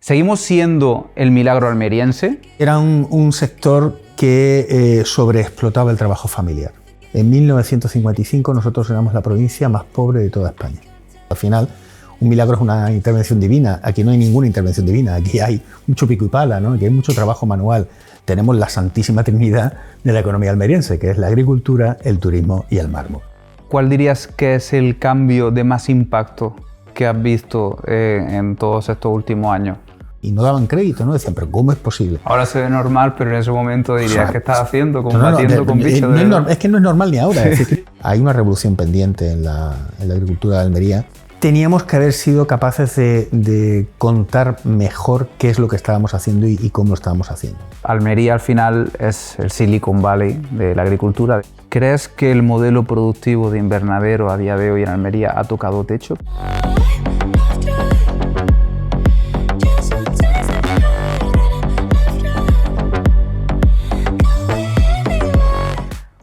¿Seguimos siendo el milagro almeriense? Era un sector que sobreexplotaba el trabajo familiar. En 1955 nosotros éramos la provincia más pobre de toda España. Al final, un milagro es una intervención divina. Aquí no hay ninguna intervención divina, aquí hay mucho pico y pala, ¿no? Aquí hay mucho trabajo manual. Tenemos la santísima trinidad de la economía almeriense, que es la agricultura, el turismo y el mármol. ¿Cuál dirías que es el cambio de más impacto que has visto en todos estos últimos años? Y no daban crédito, ¿no? Decían, pero ¿cómo es posible? Ahora se ve normal, pero en ese momento dirías, ¿qué estás haciendo? No, Combatiendo con bichos de... Es que no es normal ni ahora. Es decir, hay una revolución pendiente en la agricultura de Almería. Teníamos que haber sido capaces de contar mejor qué es lo que estábamos haciendo y cómo lo estábamos haciendo. Almería al final es el Silicon Valley de la agricultura. ¿Crees que el modelo productivo de invernadero a día de hoy en Almería ha tocado techo?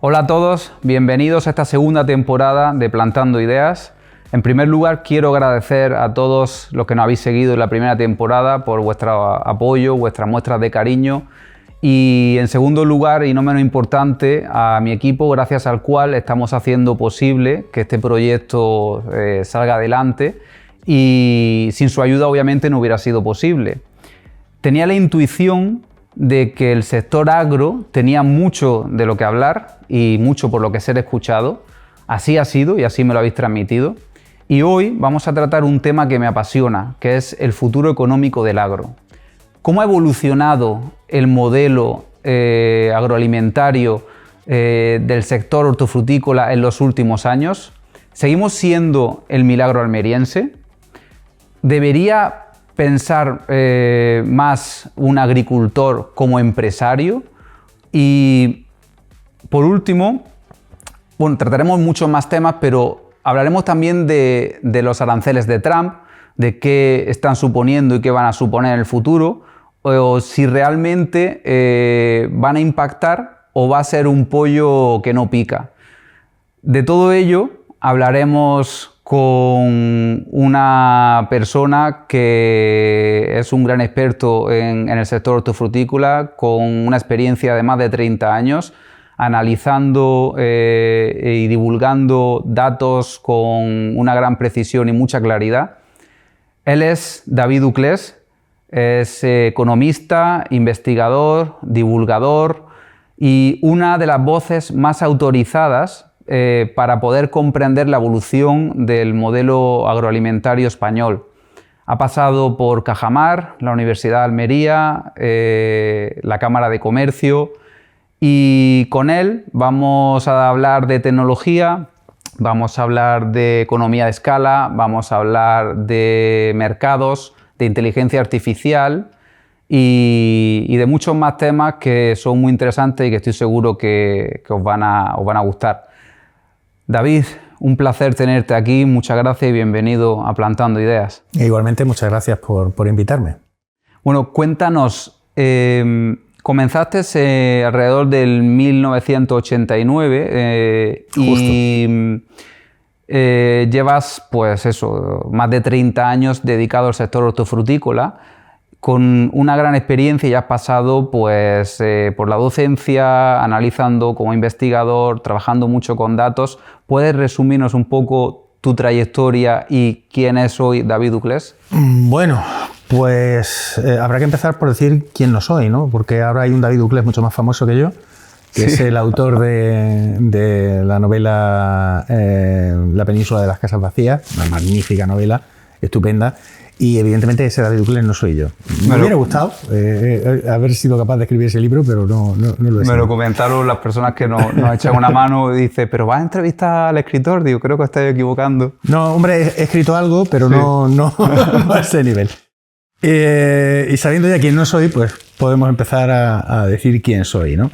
Hola a todos, bienvenidos a esta segunda temporada de Plantando Ideas. En primer lugar, quiero agradecer a todos los que nos habéis seguido en la primera temporada por vuestro apoyo, vuestras muestras de cariño. Y en segundo lugar, y no menos importante, a mi equipo, gracias al cual estamos haciendo posible que este proyecto salga adelante, y sin su ayuda obviamente no hubiera sido posible. Tenía la intuición de que el sector agro tenía mucho de lo que hablar y mucho por lo que ser escuchado. Así ha sido y así me lo habéis transmitido. Y hoy vamos a tratar un tema que me apasiona, que es el futuro económico del agro. ¿Cómo ha evolucionado el modelo agroalimentario del sector hortofrutícola en los últimos años? ¿Seguimos siendo el milagro almeriense? ¿Debería pensar más un agricultor como empresario? Y por último, bueno, trataremos muchos más temas, pero hablaremos también de los aranceles de Trump, de qué están suponiendo y qué van a suponer en el futuro, o si realmente van a impactar o va a ser un pollo que no pica. De todo ello hablaremos con una persona que es un gran experto en el sector hortofrutícola, con una experiencia de más de 30 años, analizando y divulgando datos con una gran precisión y mucha claridad. Él es David Uclés, es economista, investigador, divulgador y una de las voces más autorizadas para poder comprender la evolución del modelo agroalimentario español. Ha pasado por Cajamar, la Universidad de Almería, la Cámara de Comercio, y con él vamos a hablar de tecnología, vamos a hablar de economía de escala, vamos a hablar de mercados, de inteligencia artificial y de muchos más temas que son muy interesantes y que estoy seguro que os van a gustar. David, un placer tenerte aquí, muchas gracias y bienvenido a Plantando Ideas. Igualmente, muchas gracias por invitarme. Bueno, cuéntanos, comenzaste alrededor del 1989 y llevas, pues eso, más de 30 años dedicado al sector hortofrutícola, con una gran experiencia, y has pasado pues, por la docencia, analizando como investigador, trabajando mucho con datos. ¿Puedes resumirnos un poco tu trayectoria y quién es hoy David Uclés? Bueno, pues habrá que empezar por decir quién no soy, ¿no? Porque ahora hay un David Uclés mucho más famoso que yo, que es el autor de la novela La península de las casas vacías, una magnífica novela, estupenda. Y evidentemente ese David Uclés no soy yo. Me hubiera gustado haber sido capaz de escribir ese libro, pero no lo he sido. Me lo comentaron las personas que nos echan una mano y dicen, ¿pero vas a entrevistar al escritor? Digo, creo que estáis equivocando. No, hombre, he escrito algo, pero sí. no a ese nivel. Y sabiendo ya quién no soy, pues podemos empezar a decir quién soy, ¿no?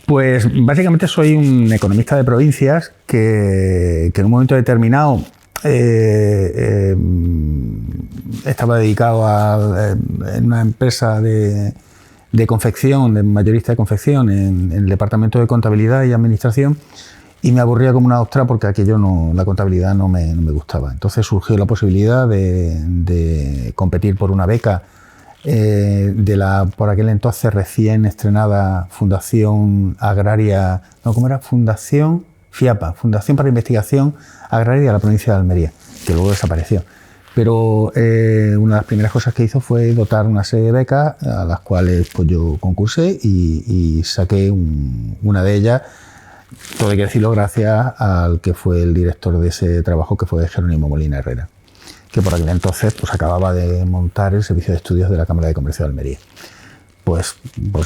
Pues básicamente soy un economista de provincias que en un momento determinado estaba dedicado en una empresa de confección, de mayorista de confección en el departamento de contabilidad y administración, y me aburría como una ostra porque aquello la contabilidad no me gustaba. Entonces surgió la posibilidad de competir por una beca de la por aquel entonces recién estrenada Fundación Agraria, no, ¿cómo era? Fundación FIAPA, Fundación para Investigación Agraria de la provincia de Almería, que luego desapareció. Pero una de las primeras cosas que hizo fue dotar una serie de becas a las cuales pues, yo concursé y saqué una de ellas, todo hay que decirlo gracias al que fue el director de ese trabajo, que fue Jerónimo Molina Herrera, que por aquel entonces pues, acababa de montar el servicio de estudios de la Cámara de Comercio de Almería. Pues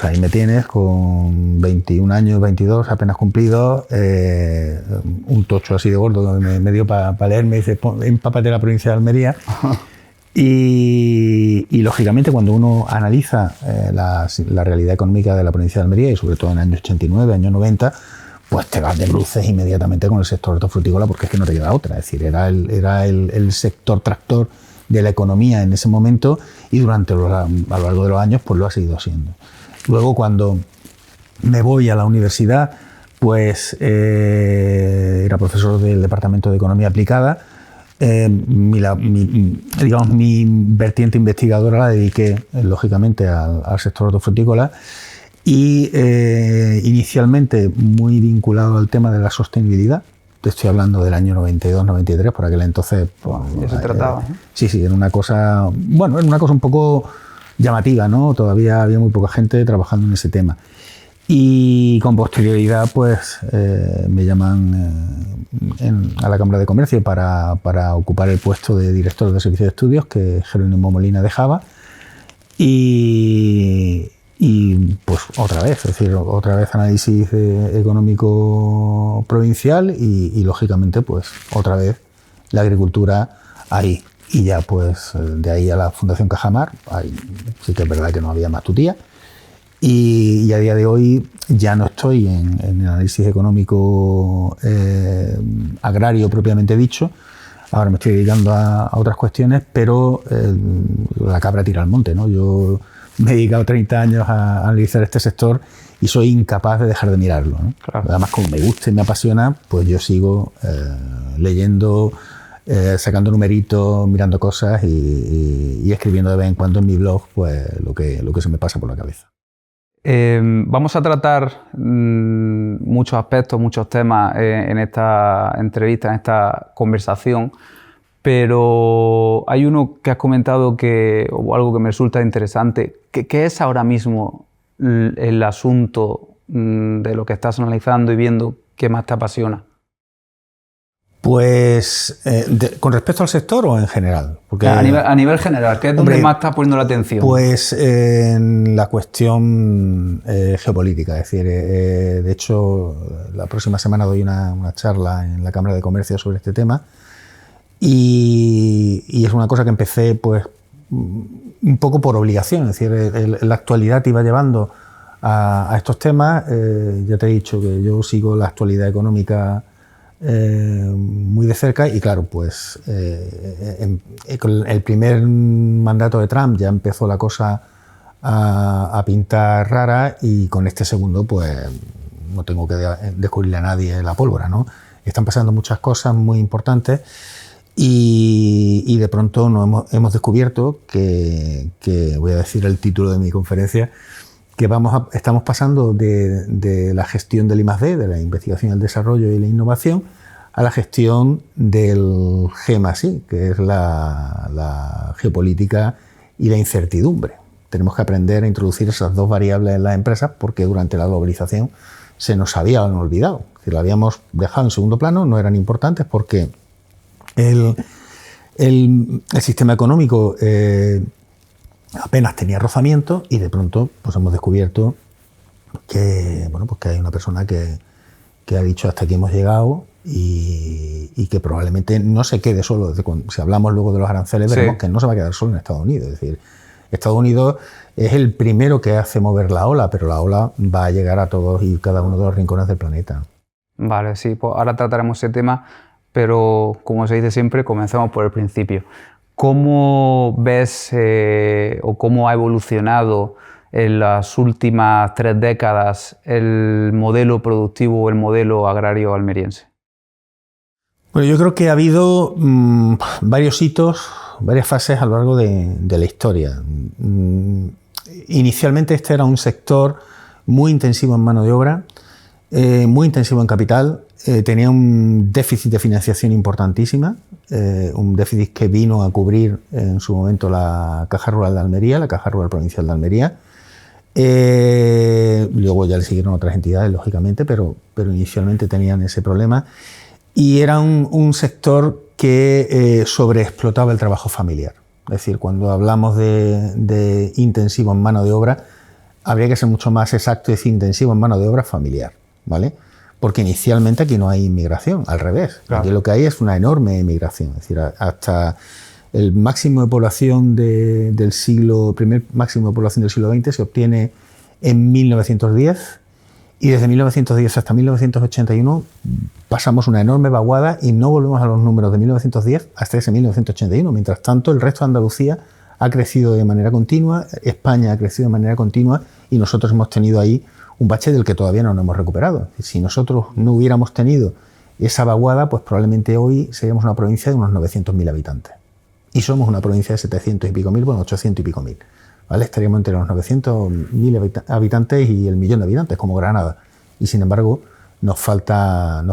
ahí me tienes con 21 años, 22 apenas cumplidos, un tocho así de gordo que me dio para leer, me dice, empápate la provincia de Almería. Y lógicamente cuando uno analiza la realidad económica de la provincia de Almería, y sobre todo en años 89, años 90, pues te vas de bruces inmediatamente con el sector hortofrutícola, porque es que no te queda otra. Es decir, era el sector tractor de la economía en ese momento, y a lo largo de los años pues lo ha seguido siendo. Luego, cuando me voy a la universidad, pues era profesor del Departamento de Economía Aplicada. Mi vertiente investigadora la dediqué lógicamente al sector hortofrutícola, y inicialmente muy vinculado al tema de la sostenibilidad. Te estoy hablando del año 92-93, por aquel entonces. Pues, ya se trataba. Sí, era una cosa, bueno, era una cosa un poco llamativa, ¿no? Todavía había muy poca gente trabajando en ese tema. Y con posterioridad, pues me llaman a la Cámara de Comercio para ocupar el puesto de director de servicio de estudios que Jerónimo Molina dejaba. Y pues otra vez, es decir, otra vez análisis económico provincial y lógicamente pues otra vez la agricultura ahí. Y ya pues de ahí a la Fundación Cajamar, ahí sí que es verdad que no había más tutía. Y a día de hoy ya no estoy en el análisis económico agrario propiamente dicho. Ahora me estoy dedicando a otras cuestiones, pero la cabra tira al monte, ¿no? Yo me he dedicado 30 años a analizar este sector y soy incapaz de dejar de mirarlo, ¿no? Claro. Además, como me gusta y me apasiona, pues yo sigo leyendo, sacando numeritos, mirando cosas y escribiendo de vez en cuando en mi blog pues, lo que se me pasa por la cabeza. Vamos a tratar muchos aspectos, muchos temas en esta entrevista, en esta conversación, pero hay uno que has comentado o algo que me resulta interesante. ¿Qué es ahora mismo el asunto de lo que estás analizando y viendo que más te apasiona? Pues, ¿con respecto al sector o en general? Porque, a nivel general, ¿qué es donde más estás poniendo la atención? Pues en la cuestión geopolítica. Es decir, de hecho, la próxima semana doy una charla en la Cámara de Comercio sobre este tema y es una cosa que empecé pues un poco por obligación. Es decir, la actualidad te iba llevando a estos temas. Ya te he dicho que yo sigo la actualidad económica muy de cerca y claro, pues con el primer mandato de Trump ya empezó la cosa a pintar rara y con este segundo pues no tengo que descubrirle a nadie la pólvora, ¿no? Están pasando muchas cosas muy importantes y de pronto hemos descubierto que voy a decir el título de mi conferencia, que estamos pasando de la gestión del I+D, de la investigación, el desarrollo y la innovación, a la gestión del G+I, que es la geopolítica y la incertidumbre. Tenemos que aprender a introducir esas dos variables en las empresas porque durante la globalización se nos habían olvidado. Es decir, la habíamos dejado en segundo plano, no eran importantes porque el sistema económico apenas tenía rozamiento y de pronto pues hemos descubierto que, bueno, pues que hay una persona que ha dicho hasta aquí hemos llegado y que probablemente no se quede solo. Si hablamos luego de los aranceles, veremos que no se va a quedar solo en Estados Unidos. Es decir, Estados Unidos es el primero que hace mover la ola, pero la ola va a llegar a todos y cada uno de los rincones del planeta. Vale, sí, pues ahora trataremos ese tema, pero como se dice siempre, comenzamos por el principio. ¿Cómo ves o cómo ha evolucionado en las últimas 3 décadas el modelo productivo o el modelo agrario almeriense? Bueno, yo creo que ha habido varios hitos varias fases a lo largo de la historia. Inicialmente este era un sector muy intensivo en mano de obra, muy intensivo en capital, tenía un déficit de financiación importantísima, un déficit que vino a cubrir en su momento la Caja Rural de Almería, la Caja Rural Provincial de Almería. Luego ya le siguieron otras entidades, lógicamente, pero inicialmente tenían ese problema. Y era un sector que sobreexplotaba el trabajo familiar. Es decir, cuando hablamos de intensivo en mano de obra, habría que ser mucho más exacto y decir intensivo en mano de obra familiar, ¿vale? Porque inicialmente aquí no hay inmigración, al revés. Claro. Aquí lo que hay es una enorme emigración. Es decir, hasta el máximo de población primer máximo de población del siglo XX se obtiene en 1910 y desde 1910 hasta 1981 pasamos una enorme vaguada y no volvemos a los números de 1910 hasta ese 1981. Mientras tanto, el resto de Andalucía ha crecido de manera continua, España ha crecido de manera continua y nosotros hemos tenido ahí un bache del que todavía no nos hemos recuperado. Si nosotros no hubiéramos tenido esa vaguada, pues probablemente hoy seríamos una provincia de unos 900.000 habitantes. Y somos una provincia de 700 y pico mil, bueno, 800 y pico mil. ¿Vale? Estaríamos entre los 900.000 habitantes y el 1.000.000 de habitantes, como Granada. Y sin embargo, nos falta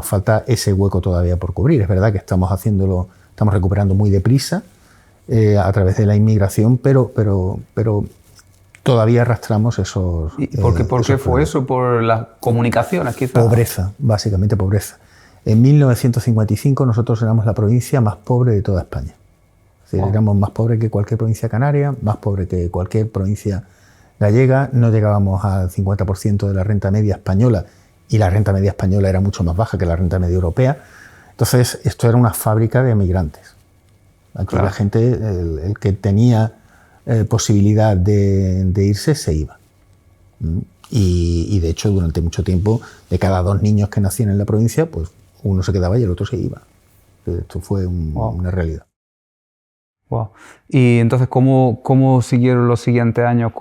ese hueco todavía por cubrir. Es verdad que estamos recuperando muy deprisa a través de la inmigración, pero todavía arrastramos esos... ¿Y por qué fue eso? ¿Por las comunicaciones, quizás? Pobreza, básicamente pobreza. En 1955 nosotros éramos la provincia más pobre de toda España. Es decir, éramos más pobres que cualquier provincia canaria, más pobre que cualquier provincia gallega, no llegábamos al 50% de la renta media española y la renta media española era mucho más baja que la renta media europea. Entonces, esto era una fábrica de emigrantes. Aquí claro. La gente, el que tenía posibilidad de irse, se iba. Y de hecho, durante mucho tiempo, de cada 2 niños que nacían en la provincia, pues uno se quedaba y el otro se iba. Esto fue una realidad. Wow. Y entonces, ¿cómo siguieron los siguientes años?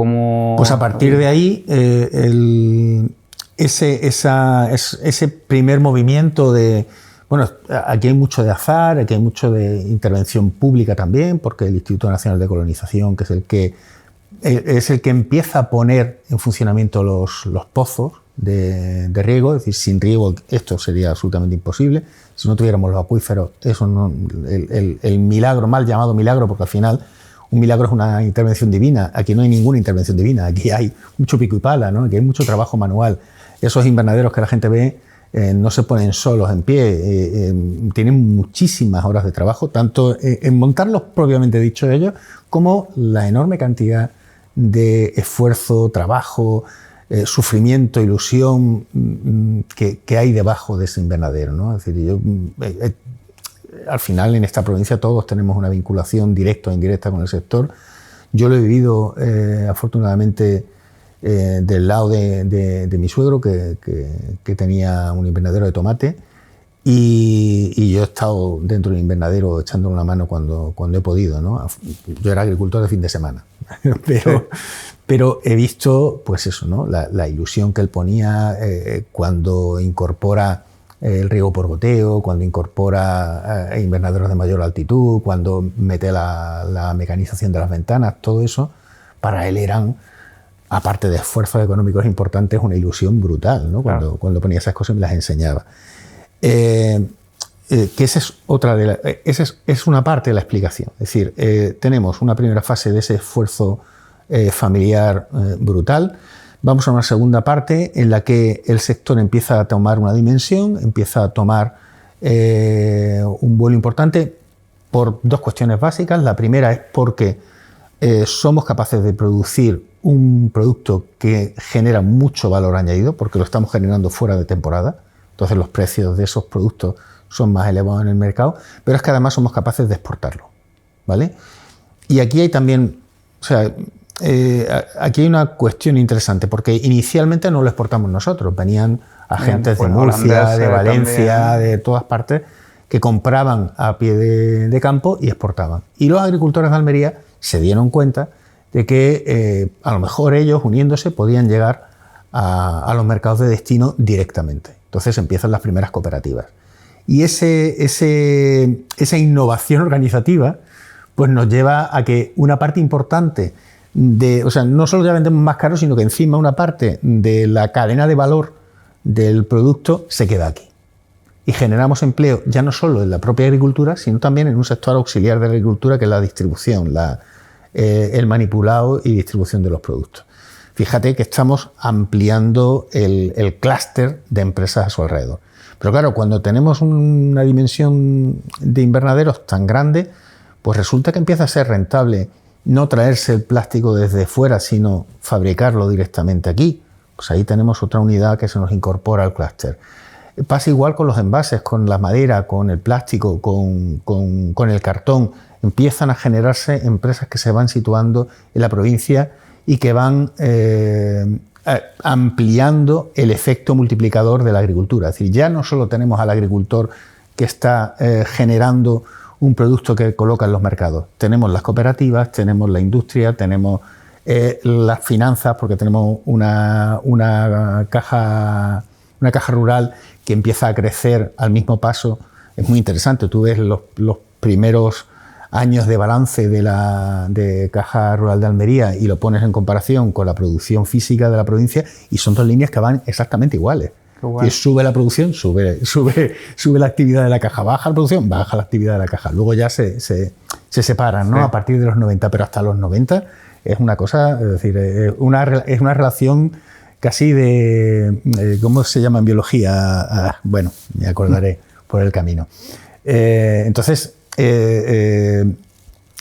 Pues a partir de ahí, ese primer movimiento de... Bueno, aquí hay mucho de azar, aquí hay mucho de intervención pública también, porque el Instituto Nacional de Colonización, que es el que empieza a poner en funcionamiento los pozos de riego, es decir, sin riego esto sería absolutamente imposible. Si no tuviéramos los acuíferos, eso no, el milagro, mal llamado milagro, porque al final un milagro es una intervención divina. Aquí no hay ninguna intervención divina, aquí hay mucho pico y pala, ¿no? Aquí hay mucho trabajo manual. Esos invernaderos que la gente ve no se ponen solos en pie, tienen muchísimas horas de trabajo, tanto en montarlos propiamente dicho ellos, como la enorme cantidad de esfuerzo, trabajo, sufrimiento, ilusión que hay debajo de ese invernadero, ¿no? Es decir, al final en esta provincia todos tenemos una vinculación directa o indirecta con el sector. Yo lo he vivido afortunadamente del lado de mi suegro que tenía un invernadero de tomate y yo he estado dentro del invernadero echándole una mano cuando he podido, ¿no? Yo era agricultor de fin de semana, pero he visto pues eso, ¿no? La ilusión que él ponía cuando incorpora el riego por goteo, cuando incorpora invernaderos de mayor altitud, cuando mete la mecanización de las ventanas, todo eso para él eran, aparte de esfuerzos económicos importantes, una ilusión brutal, ¿no? Claro. Cuando ponía esas cosas me las enseñaba. Que esa es una parte de la explicación. Es decir, tenemos una primera fase de ese esfuerzo familiar brutal. Vamos a una segunda parte en la que el sector empieza a tomar una dimensión, empieza a tomar un vuelo importante por 2 cuestiones básicas. La primera es porque somos capaces de producir un producto que genera mucho valor añadido, porque lo estamos generando fuera de temporada. Entonces los precios de esos productos son más elevados en el mercado, pero es que además somos capaces de exportarlo, ¿vale? Y aquí hay también, o sea, aquí hay una cuestión interesante, porque inicialmente no lo exportamos nosotros, venían agentes de Murcia, de Valencia, también, de todas partes, que compraban a pie de campo y exportaban. Y los agricultores de Almería se dieron cuenta de que a lo mejor ellos, uniéndose, podían llegar a los mercados de destino directamente. Entonces empiezan las primeras cooperativas. Y esa innovación organizativa pues nos lleva a que una parte importante o sea, no solo ya vendemos más caro, sino que encima una parte de la cadena de valor del producto se queda aquí. Y generamos empleo ya no solo en la propia agricultura, sino también en un sector auxiliar de la agricultura, que es la distribución, el manipulado y distribución de los productos. Fíjate que estamos ampliando el clúster de empresas a su alrededor. Pero claro, cuando tenemos una dimensión de invernaderos tan grande, pues resulta que empieza a ser rentable no traerse el plástico desde fuera, sino fabricarlo directamente aquí. Pues ahí tenemos otra unidad que se nos incorpora al clúster. Pasa igual con los envases, con la madera, con el plástico, con el cartón. Empiezan a generarse empresas que se van situando en la provincia y que van ampliando el efecto multiplicador de la agricultura. Es decir, ya no solo tenemos al agricultor que está generando un producto que coloca en los mercados. Tenemos las cooperativas, tenemos la industria, tenemos las finanzas, porque tenemos una caja rural que empieza a crecer al mismo paso. Es muy interesante. Tú ves los primeros años de balance de Caja Rural de Almería y lo pones en comparación con la producción física de la provincia y son dos líneas que van exactamente iguales. Y sube la producción, sube la actividad de la caja, baja la producción, baja la actividad de la caja. Luego ya se separan, ¿no? Sí. A partir de los 90, pero hasta los 90 es una cosa, es decir, es una relación casi de, ¿cómo se llama en biología? Bueno, me acordaré por el camino. Entonces,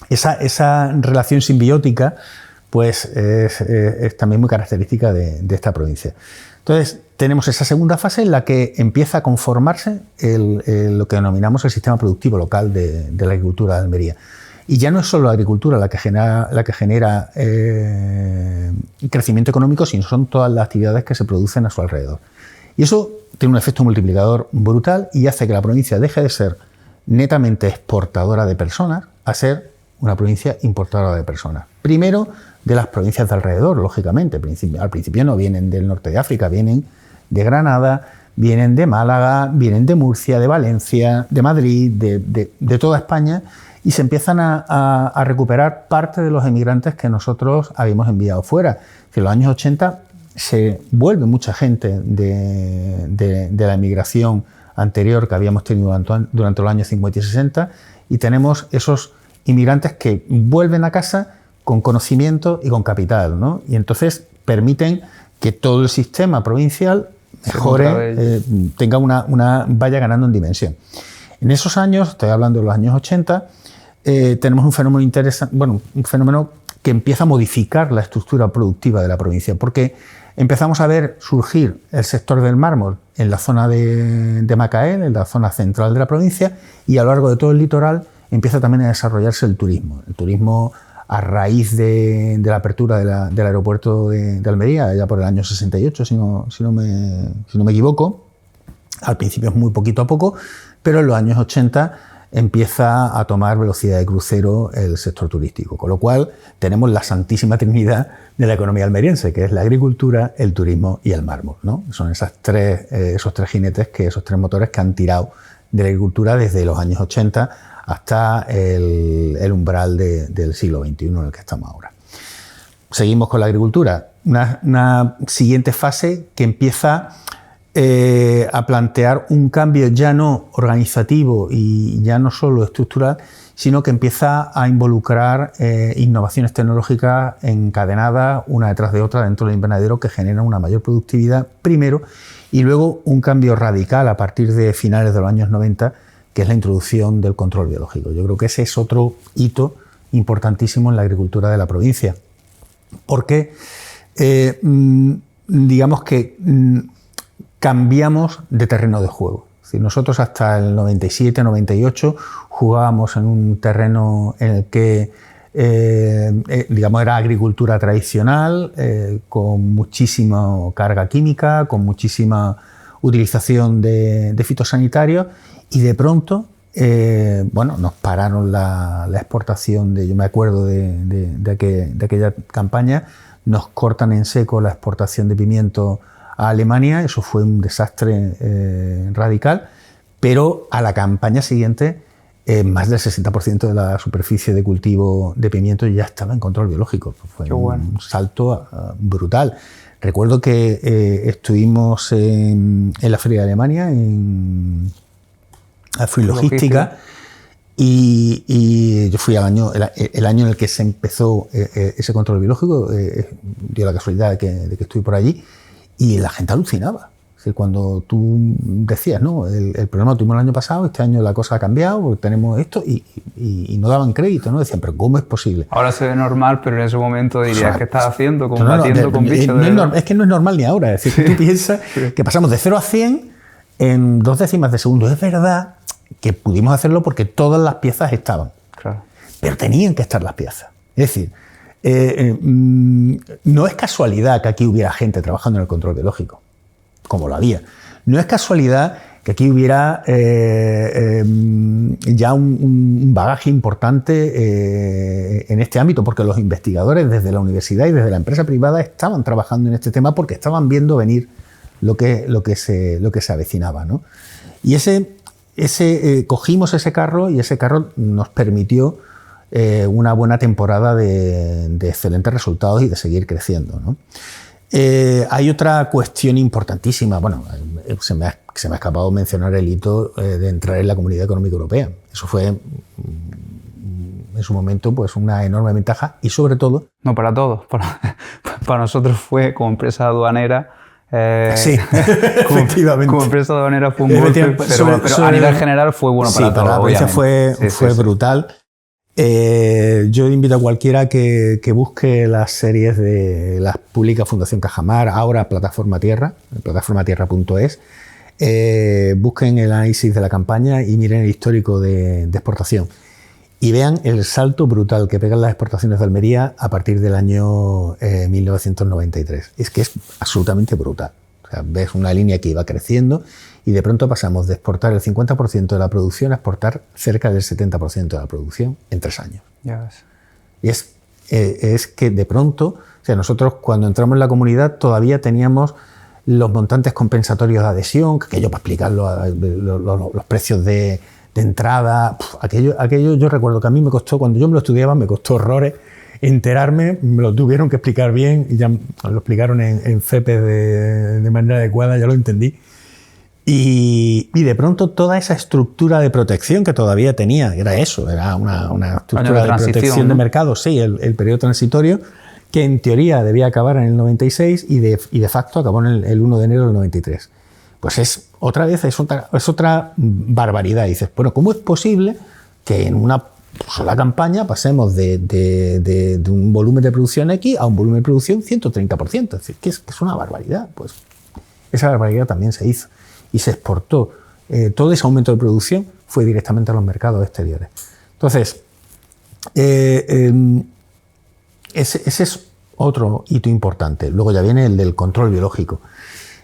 esa relación simbiótica pues es también muy característica de esta provincia. Entonces, tenemos esa segunda fase en la que empieza a conformarse lo que denominamos el sistema productivo local de la agricultura de Almería. Y ya no es solo la agricultura la que genera crecimiento económico, sino son todas las actividades que se producen a su alrededor. Y eso tiene un efecto multiplicador brutal y hace que la provincia deje de ser netamente exportadora de personas a ser una provincia importadora de personas. Primero, de las provincias de alrededor, lógicamente. Al principio no vienen del norte de África, vienen de Granada, vienen de Málaga, vienen de Murcia, de Valencia, de Madrid, de toda España, y se empiezan a recuperar parte de los emigrantes que nosotros habíamos enviado fuera. En los años 80 se vuelve mucha gente de la emigración anterior que habíamos tenido durante los años 50 y 60, y tenemos esos inmigrantes que vuelven a casa con conocimiento y con capital, ¿no? Y entonces permiten que todo el sistema provincial mejore, vaya ganando en dimensión. En esos años, estoy hablando de los años 80, tenemos un fenómeno interesante, bueno, un fenómeno que empieza a modificar la estructura productiva de la provincia, porque empezamos a ver surgir el sector del mármol en la zona de Macael, en la zona central de la provincia, y a lo largo de todo el litoral empieza también a desarrollarse el turismo. El turismo a raíz de la apertura del aeropuerto de Almería, ya por el año 68, si no me equivoco. Al principio es muy poquito a poco, pero en los años 80 empieza a tomar velocidad de crucero el sector turístico, con lo cual tenemos la santísima trinidad de la economía almeriense, que es la agricultura, el turismo y el mármol, ¿no? Son esos tres jinetes, esos tres motores que han tirado de la agricultura desde los años 80 hasta el umbral del siglo XXI en el que estamos ahora. Seguimos con la agricultura, una siguiente fase que empieza a plantear un cambio ya no organizativo y ya no solo estructural, sino que empieza a involucrar innovaciones tecnológicas encadenadas una detrás de otra dentro del invernadero que generan una mayor productividad primero y luego un cambio radical a partir de finales de los años 90, que es la introducción del control biológico. Yo creo que ese es otro hito importantísimo en la agricultura de la provincia, porque digamos que cambiamos de terreno de juego. Es decir, nosotros hasta el 97-98 jugábamos en un terreno en el que digamos era agricultura tradicional, con muchísima carga química, con muchísima utilización de fitosanitarios, y de pronto nos pararon la exportación yo me acuerdo de aquella campaña, nos cortan en seco la exportación de pimiento a Alemania. Eso fue un desastre radical, pero a la campaña siguiente más del 60% de la superficie de cultivo de pimiento ya estaba en control biológico. Fue un salto brutal. Recuerdo que estuvimos en la Feria de Alemania, en Fruit Logística, y yo fui el año en el que se empezó ese control biológico, dio la casualidad de que estuve por allí, y la gente alucinaba. Es decir, cuando tú decías, no, el problema lo tuvimos el año pasado, este año la cosa ha cambiado, porque tenemos esto, y no daban crédito, ¿no? Decían, pero ¿cómo es posible? Ahora se ve normal, pero en ese momento dirías, ¿qué estás haciendo? Combatiendo con bichos es que no es normal ni ahora. Es decir, que tú piensas que pasamos de 0 a 100 en 2 décimas de segundo. Es verdad que pudimos hacerlo porque todas las piezas estaban. Claro. Pero tenían que estar las piezas. Es decir, no es casualidad que aquí hubiera gente trabajando en el control biológico, como lo había. No es casualidad que aquí hubiera ya un bagaje importante en este ámbito, porque los investigadores desde la universidad y desde la empresa privada estaban trabajando en este tema porque estaban viendo venir lo que se avecinaba, ¿no? Y cogimos ese carro, y ese carro nos permitió una buena temporada de excelentes resultados y de seguir creciendo, ¿no? Hay otra cuestión importantísima. Bueno, se me ha escapado mencionar el hito de entrar en la Comunidad Económica Europea. Eso fue en su momento pues una enorme ventaja, y sobre todo... No para todos, para nosotros fue como empresa aduanera. Sí, efectivamente. Como empresa aduanera fue un golpe, pero a nivel general fue bueno para todos. Sí, para la provincia fue brutal. Yo invito a cualquiera que busque las series de las publica Fundación Cajamar, ahora Plataforma Tierra, plataformatierra.es, busquen el análisis de la campaña y miren el histórico de exportación y vean el salto brutal que pegan las exportaciones de Almería a partir del año 1993. Es que es absolutamente brutal. O sea, ves una línea que iba creciendo y de pronto pasamos de exportar el 50% de la producción a exportar cerca del 70% de la producción en 3 años. Yes. Y es que de pronto, o sea, nosotros cuando entramos en la comunidad todavía teníamos los montantes compensatorios de adhesión, que yo para explicarlo, los precios de entrada, aquello yo recuerdo que a mí me costó, cuando yo me lo estudiaba, me costó horrores enterarme, me lo tuvieron que explicar bien, y ya lo explicaron en FEPE de manera adecuada, ya lo entendí. Y de pronto toda esa estructura de protección que todavía tenía, era eso, era una estructura de protección, ¿no?, de mercado, sí, el periodo transitorio, que en teoría debía acabar en el 96 y de facto acabó en el 1 de enero del 93. Pues es otra barbaridad. Y dices, bueno, ¿cómo es posible que en una sola campaña pasemos de un volumen de producción X a un volumen de producción 130%? Es decir, que es una barbaridad. Pues esa barbaridad también se hizo y se exportó. Todo ese aumento de producción fue directamente a los mercados exteriores. Entonces, ese es otro hito importante. Luego ya viene el del control biológico.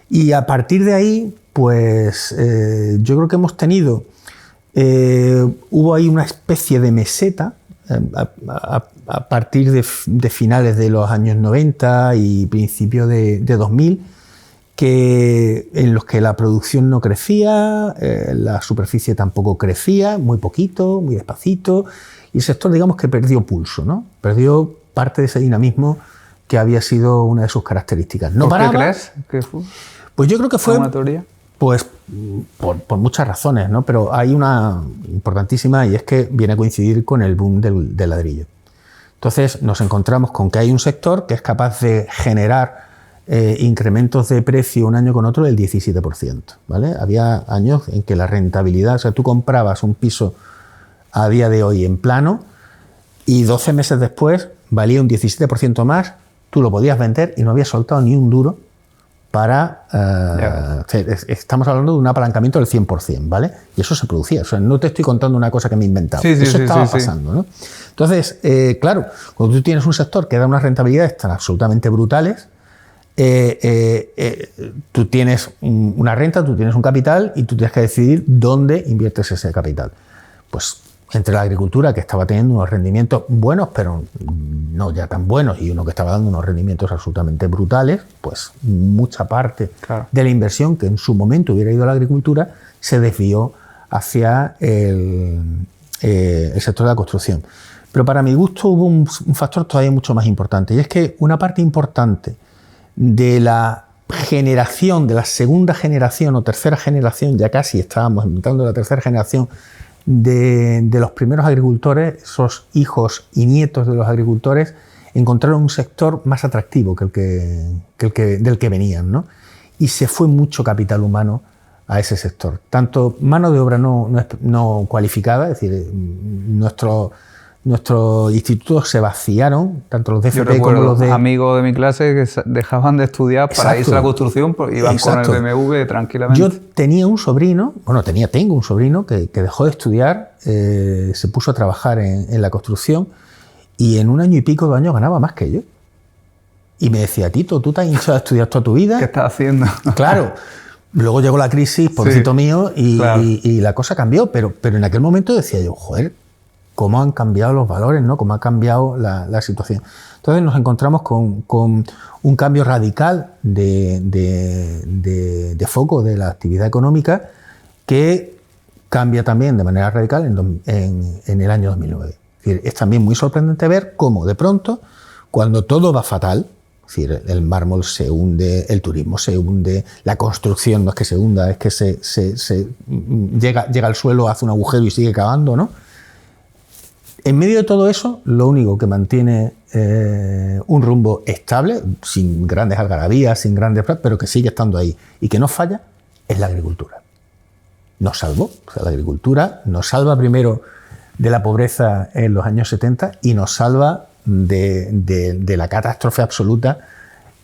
Y a partir de ahí, pues yo creo que hemos tenido, hubo ahí una especie de meseta a partir de finales de los años 90 y principios de 2000, en los que la producción no crecía, la superficie tampoco crecía, muy poquito, muy despacito, y el sector, digamos, que perdió pulso, ¿no? Perdió parte de ese dinamismo que había sido una de sus características. No ¿Por qué paraba. crees que fue? Pues yo creo que fue... ¿Una teoría? Pues por muchas razones, ¿no? Pero hay una importantísima, y es que viene a coincidir con el boom del ladrillo. Entonces nos encontramos con que hay un sector que es capaz de generar incrementos de precio un año con otro del 17%, ¿vale? Había años en que la rentabilidad, o sea, tú comprabas un piso a día de hoy en plano y 12 meses después valía un 17% más, tú lo podías vender y no habías soltado ni un duro para... estamos hablando de un apalancamiento del 100%, ¿vale? Y eso se producía. O sea, no te estoy contando una cosa que me he inventado. Eso estaba pasando, ¿no? Entonces, claro, cuando tú tienes un sector que da unas rentabilidades tan absolutamente brutales, tú tienes una renta, tú tienes un capital y tú tienes que decidir dónde inviertes ese capital. Pues entre la agricultura, que estaba teniendo unos rendimientos buenos, pero no ya tan buenos, y uno que estaba dando unos rendimientos absolutamente brutales, pues mucha parte de la inversión que en su momento hubiera ido a la agricultura se desvió hacia el el sector de la construcción. Pero para mi gusto hubo un factor todavía mucho más importante, y es que una parte importante de la generación, de la segunda generación o tercera generación, ya casi estábamos entrando en la tercera generación de los primeros agricultores, esos hijos y nietos de los agricultores, encontraron un sector más atractivo del que venían, ¿no? Y se fue mucho capital humano a ese sector. Tanto mano de obra no cualificada, es decir, nuestros institutos se vaciaron, tanto los de FP como los de... amigos de mi clase que dejaban de estudiar para irse a la construcción porque iban con el BMW tranquilamente. Yo tenía un sobrino, tengo un sobrino que dejó de estudiar, se puso a trabajar en la construcción y en 1 año y pico, 2 años ganaba más que yo. Y me decía, Tito, ¿tú te has hinchado a estudiar toda tu vida? ¿Qué estás haciendo? Claro. Luego llegó la crisis, pobrecito mío, y la cosa cambió, pero en aquel momento decía yo, joder, cómo han cambiado los valores, ¿no? Cómo ha cambiado la situación. Entonces nos encontramos con un cambio radical de foco de la actividad económica que cambia también de manera radical en el año 2009. Es decir, es también muy sorprendente ver cómo de pronto, cuando todo va fatal, es decir, el mármol se hunde, el turismo se hunde, la construcción no es que se hunda, es que llega al suelo, hace un agujero y sigue cavando, ¿no? En medio de todo eso, lo único que mantiene un rumbo estable, sin grandes algarabías, sin grandes... pero que sigue estando ahí y que no falla, es la agricultura. Nos salvó. O sea, la agricultura nos salva primero de la pobreza en los años 70 y nos salva de la catástrofe absoluta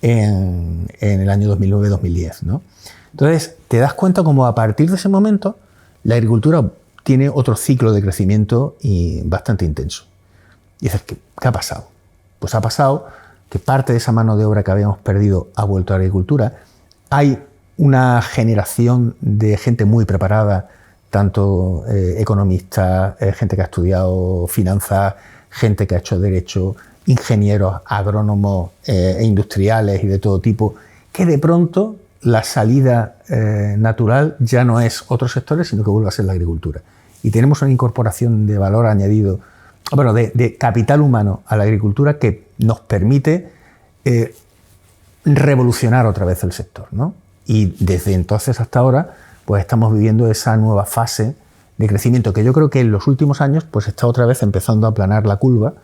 en el año 2009-2010, ¿no? Entonces, te das cuenta como a partir de ese momento la agricultura tiene otro ciclo de crecimiento y bastante intenso. Y dices, ¿qué ha pasado? Pues ha pasado que parte de esa mano de obra que habíamos perdido ha vuelto a la agricultura. Hay una generación de gente muy preparada, tanto economistas, gente que ha estudiado finanzas, gente que ha hecho derecho, ingenieros, agrónomos e industriales y de todo tipo, que de pronto la salida natural ya no es otros sectores, sino que vuelve a ser la agricultura. Y tenemos una incorporación de valor añadido, de capital humano a la agricultura que nos permite revolucionar otra vez el sector, ¿no? Y desde entonces hasta ahora, pues estamos viviendo esa nueva fase de crecimiento que yo creo que en los últimos años pues está otra vez empezando a aplanar la curva,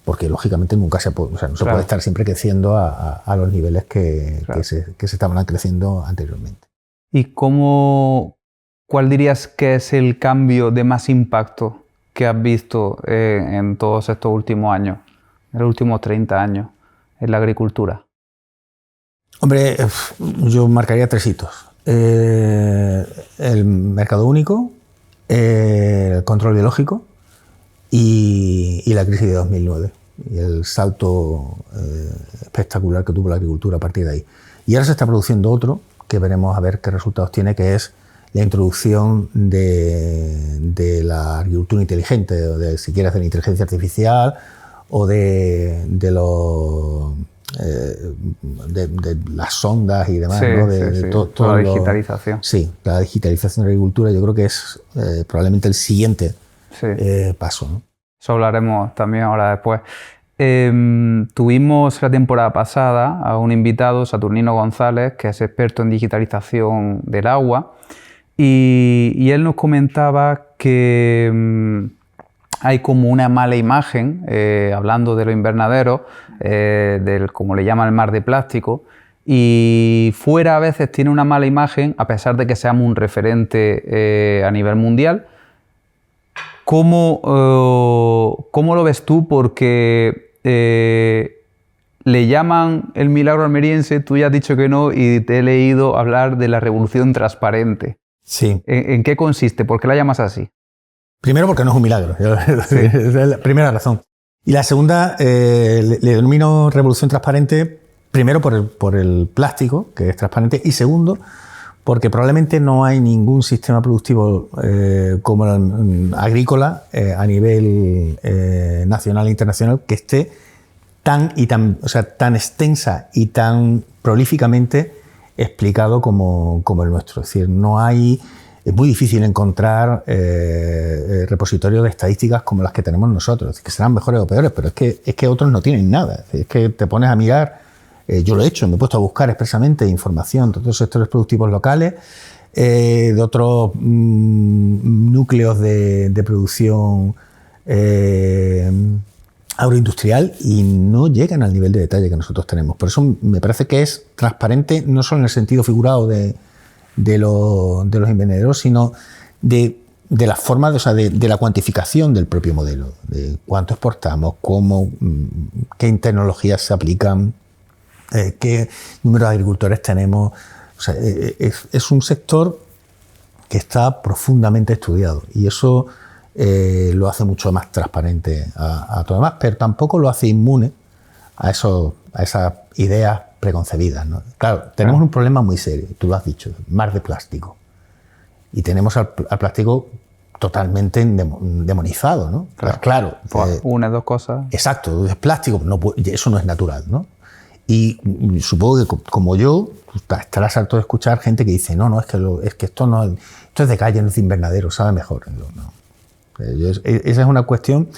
porque lógicamente nunca no se puede estar siempre creciendo a los niveles que se estaban creciendo anteriormente. ¿Y cuál dirías que es el cambio de más impacto que has visto en todos estos últimos años, en los últimos 30 años, en la agricultura? Hombre, yo marcaría 3 hitos. El mercado único, el control biológico y la crisis de 2009 y el salto espectacular que tuvo la agricultura a partir de ahí. Y ahora se está produciendo otro que veremos a ver qué resultados tiene, que es la introducción de la agricultura inteligente, o de, si quieres, de la inteligencia artificial o de las sondas y demás, sí, ¿no? Toda la digitalización. Sí, la digitalización de la agricultura yo creo que es probablemente el siguiente paso, ¿no? Eso hablaremos también ahora después. Tuvimos la temporada pasada a un invitado, Saturnino González, que es experto en digitalización del agua, y él nos comentaba que hay como una mala imagen, hablando de los invernaderos, del, como le llaman, el mar de plástico, y fuera a veces tiene una mala imagen, a pesar de que seamos un referente a nivel mundial. ¿Cómo lo ves tú? Porque le llaman el milagro almeriense, tú ya has dicho que no, y te he leído hablar de la revolución transparente. Sí. ¿En qué consiste? ¿Por qué la llamas así? Primero, porque no es un milagro. Sí. Es la primera razón. Y la segunda, le denomino revolución transparente, primero por el plástico, que es transparente, y segundo, porque probablemente no hay ningún sistema productivo como el agrícola a nivel nacional e internacional que esté tan extensa y tan prolíficamente explicado como el nuestro. Es decir, no hay es muy difícil encontrar repositorios de estadísticas como las que tenemos nosotros, que serán mejores o peores, pero es que otros no tienen nada. Es que te pones a mirar, yo lo he hecho, me he puesto a buscar expresamente información de otros sectores productivos locales, de otros núcleos de producción agroindustrial, y no llegan al nivel de detalle que nosotros tenemos. Por eso me parece que es transparente, no solo en el sentido figurado de los invernaderos, sino de la forma, de la cuantificación del propio modelo, de cuánto exportamos, cómo, qué tecnologías se aplican, qué número de agricultores tenemos. O sea, es un sector que está profundamente estudiado, y eso lo hace mucho más transparente a todo lo demás, pero tampoco lo hace inmune a esas ideas preconcebidas, ¿no? Claro, tenemos un problema muy serio, tú lo has dicho, mar de plástico. Y tenemos al plástico totalmente demonizado, ¿no? Claro. Una, dos cosas. Exacto, es plástico, eso no es natural, ¿no? Y supongo que como yo, estarás harto de escuchar gente que dice, no, es que esto es de calle, no es de invernadero, sabe mejor. No. Esa es una cuestión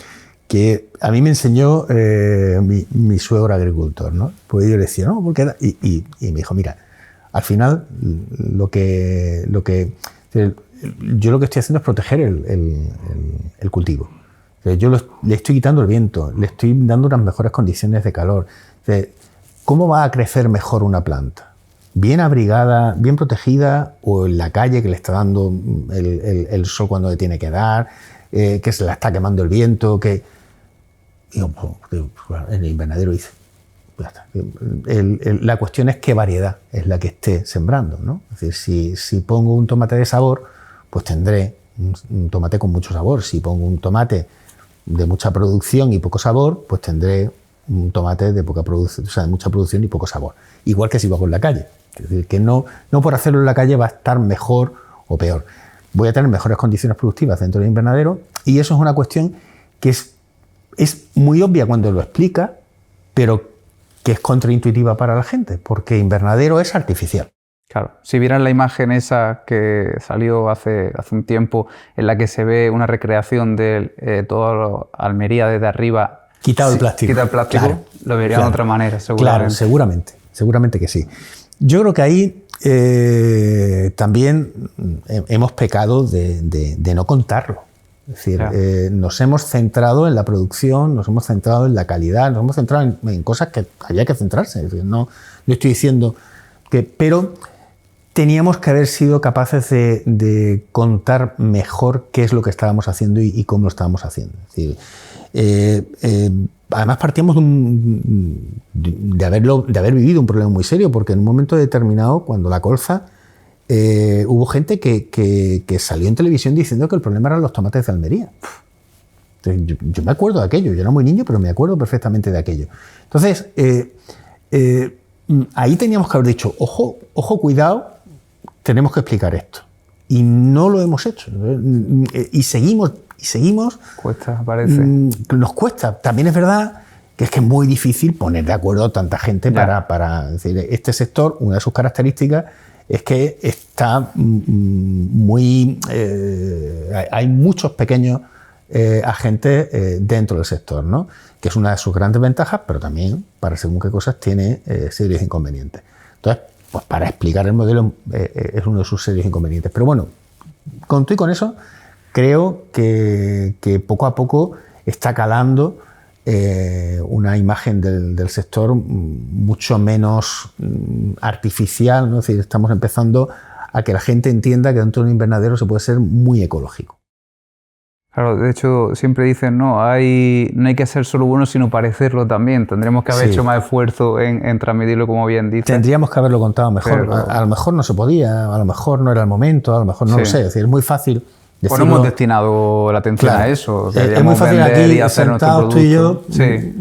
que a mí me enseñó mi suegro agricultor, ¿no? Pues yo le decía, no, ¿por qué? Y me dijo, mira, al final yo lo que estoy haciendo es proteger el cultivo. Yo le estoy quitando el viento, le estoy dando unas mejores condiciones de calor. ¿Cómo va a crecer mejor una planta? ¿Bien abrigada, bien protegida, o en la calle que le está dando el sol cuando le tiene que dar, que se la está quemando el viento? En el invernadero dice, ya está. La cuestión es qué variedad es la que esté sembrando, ¿no? Es decir, si pongo un tomate de sabor, pues tendré un tomate con mucho sabor. Si pongo un tomate de mucha producción y poco sabor, pues tendré un tomate de poca producción, o sea, de mucha producción y poco sabor. Igual que si lo hago en la calle. Es decir, que no por hacerlo en la calle va a estar mejor o peor. Voy a tener mejores condiciones productivas dentro del invernadero, y eso es una cuestión que es muy obvia cuando lo explica, pero que es contraintuitiva para la gente, porque invernadero es artificial. Claro, si vieran la imagen esa que salió hace un tiempo, en la que se ve una recreación de toda Almería desde arriba, quitado el plástico. Quita el plástico, claro, lo verían de otra manera, seguramente. Claro, seguramente que sí. Yo creo que ahí también hemos pecado de no contarlo. Es decir, claro, nos hemos centrado en la producción, nos hemos centrado en la calidad, nos hemos centrado en cosas que había que centrarse. Es decir, no estoy diciendo que... Pero teníamos que haber sido capaces de contar mejor qué es lo que estábamos haciendo y cómo lo estábamos haciendo. Es decir, además partíamos de haber vivido un problema muy serio, porque en un momento determinado, cuando la colza, hubo gente que salió en televisión diciendo que el problema eran los tomates de Almería. Entonces, yo me acuerdo de aquello, yo era muy niño, pero me acuerdo perfectamente de aquello. Entonces, ahí teníamos que haber dicho, ojo, cuidado, tenemos que explicar esto. Y no lo hemos hecho. Y seguimos. Cuesta, parece. Nos cuesta. También es verdad que es muy difícil poner de acuerdo a tanta gente para decir, este sector, una de sus características es que está muy... hay muchos pequeños agentes dentro del sector, ¿no? Que es una de sus grandes ventajas, pero también, para según qué cosas, tiene serios inconvenientes. Entonces, pues para explicar el modelo es uno de sus serios inconvenientes. Pero bueno, con todo y con eso, creo que poco a poco está calando una imagen del sector mucho menos artificial, ¿no? Es decir, estamos empezando a que la gente entienda que dentro de un invernadero se puede ser muy ecológico. Claro, de hecho siempre dicen, no hay que ser solo bueno, sino parecerlo también. Tendremos que haber hecho más esfuerzo en transmitirlo, como bien dices. Tendríamos que haberlo contado mejor. Pero... a lo mejor no se podía, a lo mejor no era el momento, a lo mejor no lo sé. Es decir, es muy fácil decirlo. Pues no hemos destinado la atención a eso. Es muy fácil aquí, sentados tú y yo,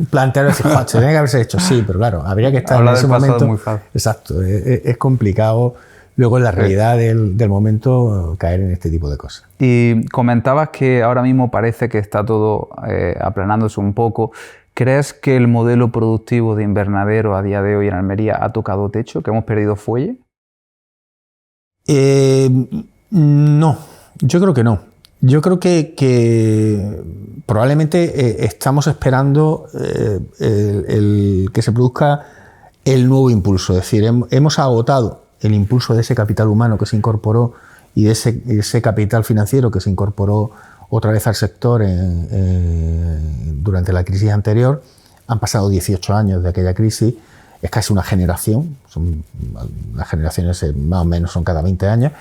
plantear y decir, se tenía que haberse hecho, sí, pero claro, habría que estar en ese momento. Muy fácil. Exacto, es complicado. Luego en la realidad del momento caer en este tipo de cosas. Y comentabas que ahora mismo parece que está todo aplanándose un poco. ¿Crees que el modelo productivo de invernadero a día de hoy en Almería ha tocado techo, que hemos perdido fuelle? No, yo creo que no. Yo creo que probablemente estamos esperando que se produzca el nuevo impulso. Es decir, hemos agotado el impulso de ese capital humano que se incorporó y de ese capital financiero que se incorporó otra vez al sector durante la crisis anterior. Han pasado 18 años de aquella crisis, es casi una generación, las generaciones más o menos son cada 20 años,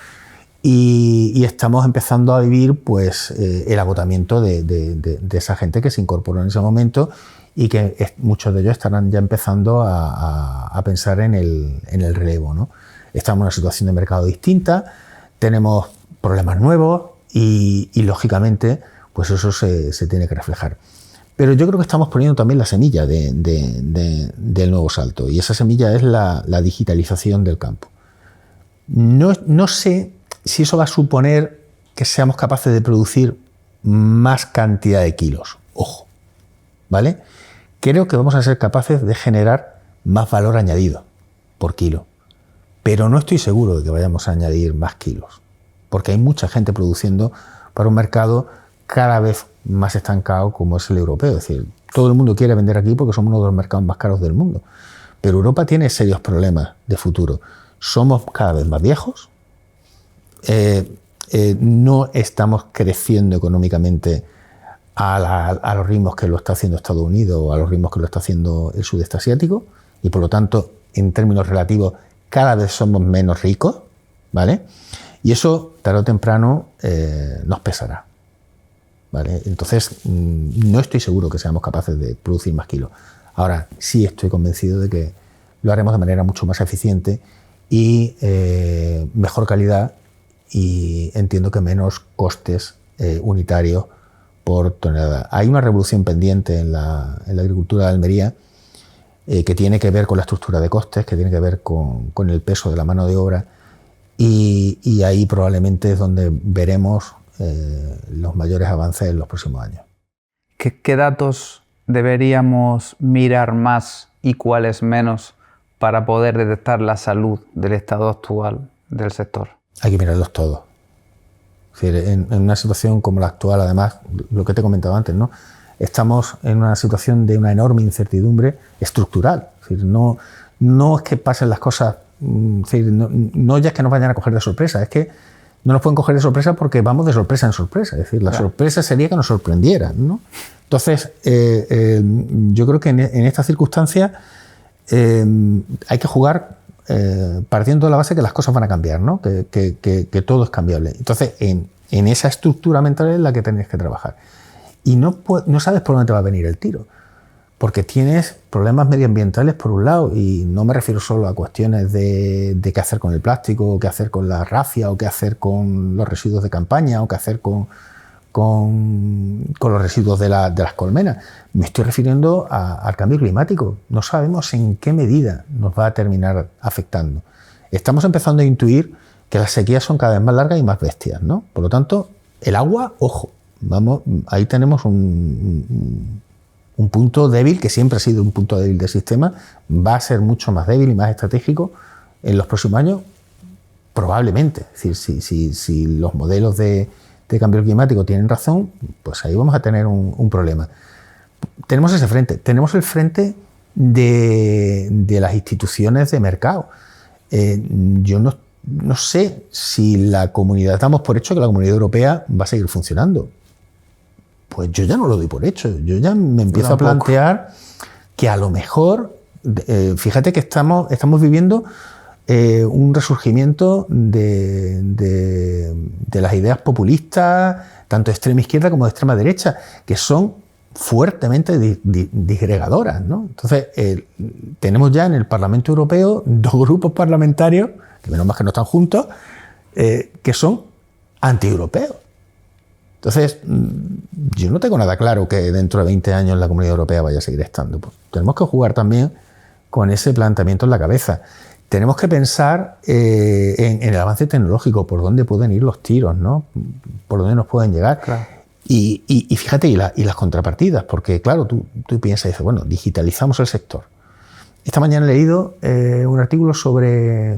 y estamos empezando a vivir pues, el agotamiento de esa gente que se incorporó en ese momento y que muchos de ellos estarán ya empezando a pensar en el relevo, ¿no? Estamos en una situación de mercado distinta, tenemos problemas nuevos y lógicamente pues eso se tiene que reflejar. Pero yo creo que estamos poniendo también la semilla del nuevo salto, y esa semilla es la digitalización del campo. No sé si eso va a suponer que seamos capaces de producir más cantidad de kilos. Ojo, ¿vale? Creo que vamos a ser capaces de generar más valor añadido por kilo, pero no estoy seguro de que vayamos a añadir más kilos, porque hay mucha gente produciendo para un mercado cada vez más estancado como es el europeo. Es decir, todo el mundo quiere vender aquí porque somos uno de los mercados más caros del mundo, pero Europa tiene serios problemas de futuro. Somos cada vez más viejos, no estamos creciendo económicamente a los ritmos que lo está haciendo Estados Unidos o a los ritmos que lo está haciendo el sudeste asiático, y por lo tanto, en términos relativos, cada vez somos menos ricos, ¿vale? Y eso, tarde o temprano, nos pesará, ¿vale? Entonces, no estoy seguro que seamos capaces de producir más kilos. Ahora, sí estoy convencido de que lo haremos de manera mucho más eficiente y mejor calidad, y entiendo que menos costes unitarios por tonelada. Hay una revolución pendiente en la agricultura de Almería que tiene que ver con la estructura de costes, que tiene que ver con el peso de la mano de obra, y ahí probablemente es donde veremos los mayores avances en los próximos años. ¿Qué datos deberíamos mirar más y cuáles menos para poder detectar la salud del estado actual del sector? Hay que mirarlos todos. Es decir, en una situación como la actual, además, lo que te he comentado antes, ¿no? Estamos en una situación de una enorme incertidumbre estructural. Es decir, no es que pasen las cosas, es decir, no ya es que nos vayan a coger de sorpresa, es que no nos pueden coger de sorpresa porque vamos de sorpresa en sorpresa. Es decir, la sorpresa sería que nos sorprendieran, ¿no? Entonces, yo creo que en estas circunstancias hay que jugar partiendo de la base que las cosas van a cambiar, ¿no? Que todo es cambiable. Entonces, en esa estructura mental es la que tenéis que trabajar. Y no sabes por dónde te va a venir el tiro, porque tienes problemas medioambientales por un lado, y no me refiero solo a cuestiones de qué hacer con el plástico, o qué hacer con la rafia, o qué hacer con los residuos de campaña, o qué hacer con los residuos de las colmenas. Me estoy refiriendo al cambio climático. No sabemos en qué medida nos va a terminar afectando. Estamos empezando a intuir que las sequías son cada vez más largas y más bestias, ¿no? Por lo tanto, el agua, ojo, ahí tenemos un punto débil, que siempre ha sido un punto débil del sistema, va a ser mucho más débil y más estratégico en los próximos años, probablemente. Es decir, si los modelos de cambio climático tienen razón, pues ahí vamos a tener un problema. Tenemos ese frente. Tenemos el frente de las instituciones de mercado. Yo no sé si la comunidad, damos por hecho que la Comunidad Europea va a seguir funcionando. Pues yo ya no lo doy por hecho. Yo ya me empiezo a plantear que a lo mejor, fíjate que estamos viviendo un resurgimiento de las ideas populistas, tanto de extrema izquierda como de extrema derecha, que son fuertemente disgregadoras, ¿no? Entonces, tenemos ya en el Parlamento Europeo dos grupos parlamentarios, que menos mal que no están juntos, que son antieuropeos. Entonces, yo no tengo nada claro que dentro de 20 años la Comunidad Europea vaya a seguir estando. Pues tenemos que jugar también con ese planteamiento en la cabeza. Tenemos que pensar en el avance tecnológico, por dónde pueden ir los tiros, ¿no? Por dónde nos pueden llegar. Claro. Y fíjate, y las contrapartidas, porque claro, tú piensas y dices, bueno, digitalizamos el sector, Esta mañana he leído un artículo sobre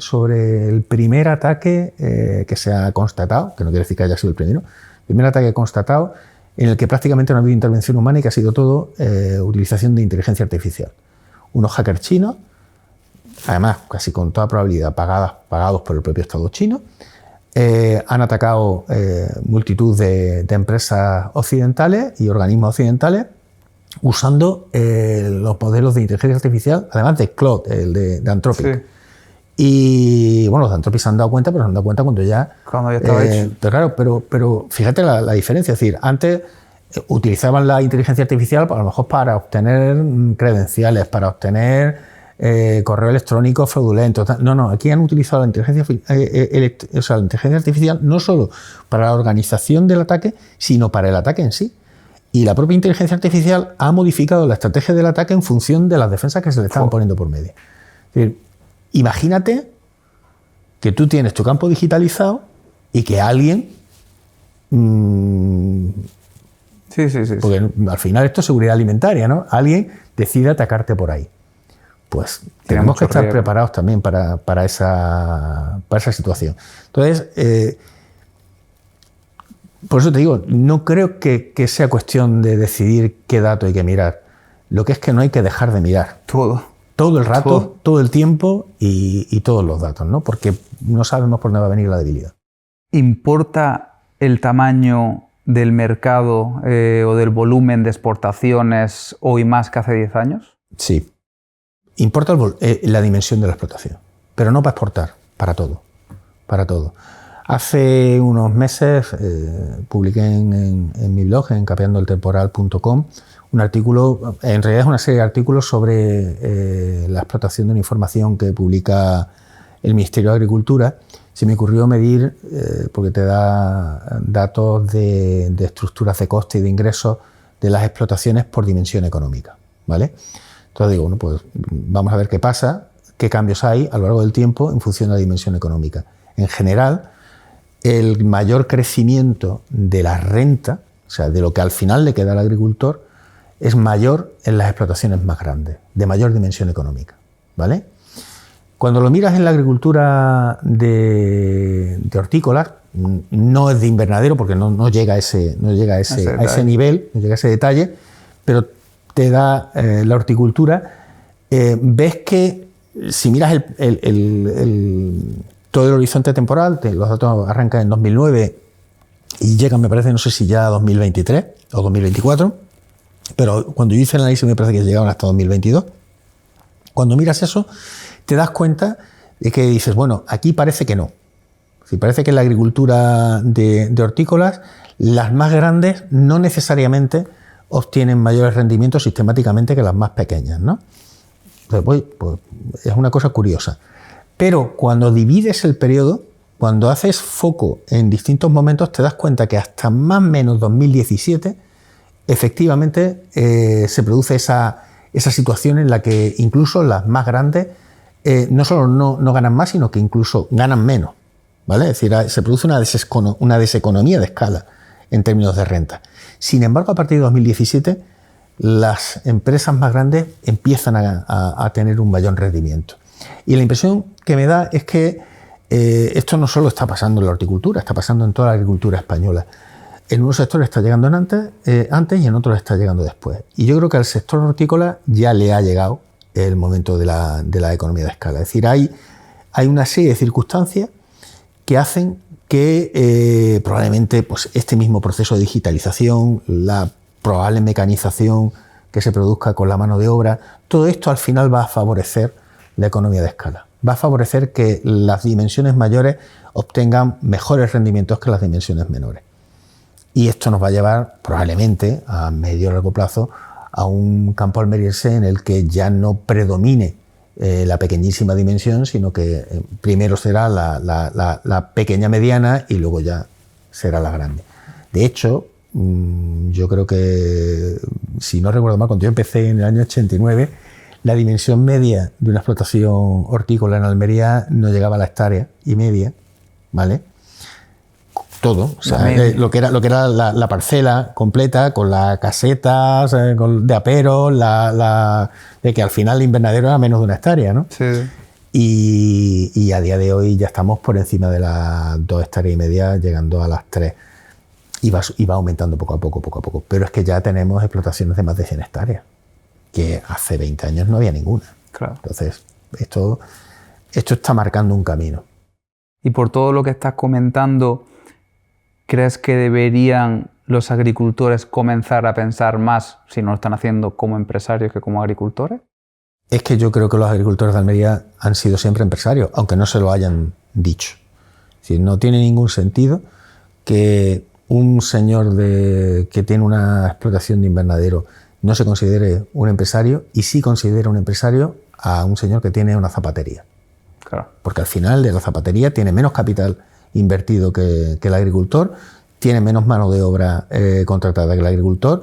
el primer ataque que se ha constatado, que no quiere decir que haya sido el primer ataque constatado en el que prácticamente no ha habido intervención humana y que ha sido todo utilización de inteligencia artificial. Unos hackers chinos, además casi con toda probabilidad pagados por el propio Estado chino, han atacado multitud de empresas occidentales y organismos occidentales usando los modelos de inteligencia artificial, además de Claude, el de Anthropic. Sí. Y bueno, los de Anthropic se han dado cuenta, pero se han dado cuenta cuando ya estaba hecho. Pero claro, pero fíjate la diferencia. Es decir, antes utilizaban la inteligencia artificial a lo mejor para obtener credenciales, para obtener correo electrónico fraudulento. No, aquí han utilizado la inteligencia artificial no solo para la organización del ataque, sino para el ataque en sí. Y la propia inteligencia artificial ha modificado la estrategia del ataque en función de las defensas que se le estaban poniendo por medio. Es decir, imagínate que tú tienes tu campo digitalizado y que alguien... Sí. Porque al final esto es seguridad alimentaria, ¿no? Alguien decide atacarte por ahí. Pues tenemos que estar preparados también para esa situación. Entonces... por eso te digo, no creo que sea cuestión de decidir qué dato hay que mirar. Lo que es que no hay que dejar de mirar. Todo el rato, todo el tiempo y todos los datos, ¿no? Porque no sabemos por dónde va a venir la debilidad. ¿Importa el tamaño del mercado o del volumen de exportaciones hoy más que hace 10 años? Sí. Importa la dimensión de la explotación, pero no para exportar, para todo. Para todo. Hace unos meses publiqué en mi blog, en capeandoeltemporal.com, un artículo, en realidad es una serie de artículos sobre la explotación de una información que publica el Ministerio de Agricultura. Se me ocurrió medir, porque te da datos de estructuras de coste y de ingresos de las explotaciones por dimensión económica, ¿vale? Entonces digo, bueno, pues vamos a ver qué pasa, qué cambios hay a lo largo del tiempo en función de la dimensión económica. En general, el mayor crecimiento de la renta, o sea, de lo que al final le queda al agricultor, es mayor en las explotaciones más grandes, de mayor dimensión económica, ¿vale? Cuando lo miras en la agricultura de hortícolas, no es de invernadero porque no llega a ese nivel, no llega a ese detalle, pero te da la horticultura, ves que si miras todo el horizonte temporal, los datos arrancan en 2009 y llegan, me parece, no sé si ya a 2023 o 2024, pero cuando yo hice el análisis me parece que llegaron hasta 2022. Cuando miras eso, te das cuenta de que dices, bueno, aquí parece que no. Si parece que en la agricultura de hortícolas, las más grandes no necesariamente obtienen mayores rendimientos sistemáticamente que las más pequeñas, ¿no? Entonces, pues es una cosa curiosa. Pero cuando divides el periodo, cuando haces foco en distintos momentos, te das cuenta que hasta más o menos 2017, efectivamente se produce esa situación en la que incluso las más grandes no solo no ganan más, sino que incluso ganan menos, ¿vale? Es decir, se produce una deseconomía de escala en términos de renta. Sin embargo, a partir de 2017, las empresas más grandes empiezan a tener un mayor rendimiento. Y la impresión que me da es que esto no solo está pasando en la horticultura, está pasando en toda la agricultura española. En unos sectores está llegando antes y en otros está llegando después. Y yo creo que al sector hortícola ya le ha llegado el momento de la economía de escala. Es decir, hay una serie de circunstancias que hacen que probablemente pues, este mismo proceso de digitalización, la probable mecanización que se produzca con la mano de obra, todo esto al final va a favorecer la economía de escala. Va a favorecer que las dimensiones mayores obtengan mejores rendimientos que las dimensiones menores. Y esto nos va a llevar probablemente a medio o largo plazo a un campo almeriense en el que ya no predomine la pequeñísima dimensión, sino que primero será la pequeña mediana y luego ya será la grande. De hecho, yo creo que, si no recuerdo mal, cuando yo empecé en el año 89, la dimensión media de una explotación hortícola en Almería no llegaba a la hectárea y media, ¿vale? todo. O sea, lo que era la parcela completa, con las casetas, de aperos, de que al final el invernadero era menos de 1 hectárea, ¿no? Sí. Y a día de hoy ya estamos por encima de las 2,5 hectáreas, llegando a las 3. Y va aumentando poco a poco. Pero es que ya tenemos explotaciones de más de 100 hectáreas, que hace 20 años no había ninguna. Claro. Entonces, esto está marcando un camino. Y por todo lo que estás comentando, ¿crees que deberían los agricultores comenzar a pensar más, si no lo están haciendo como empresarios que como agricultores? Es que yo creo que los agricultores de Almería han sido siempre empresarios, aunque no se lo hayan dicho. Es decir, no tiene ningún sentido que un señor que tiene una explotación de invernadero no se considere un empresario, y sí considera un empresario a un señor que tiene una zapatería. Claro. Porque al final de la zapatería tiene menos capital invertido que el agricultor, tiene menos mano de obra contratada que el agricultor,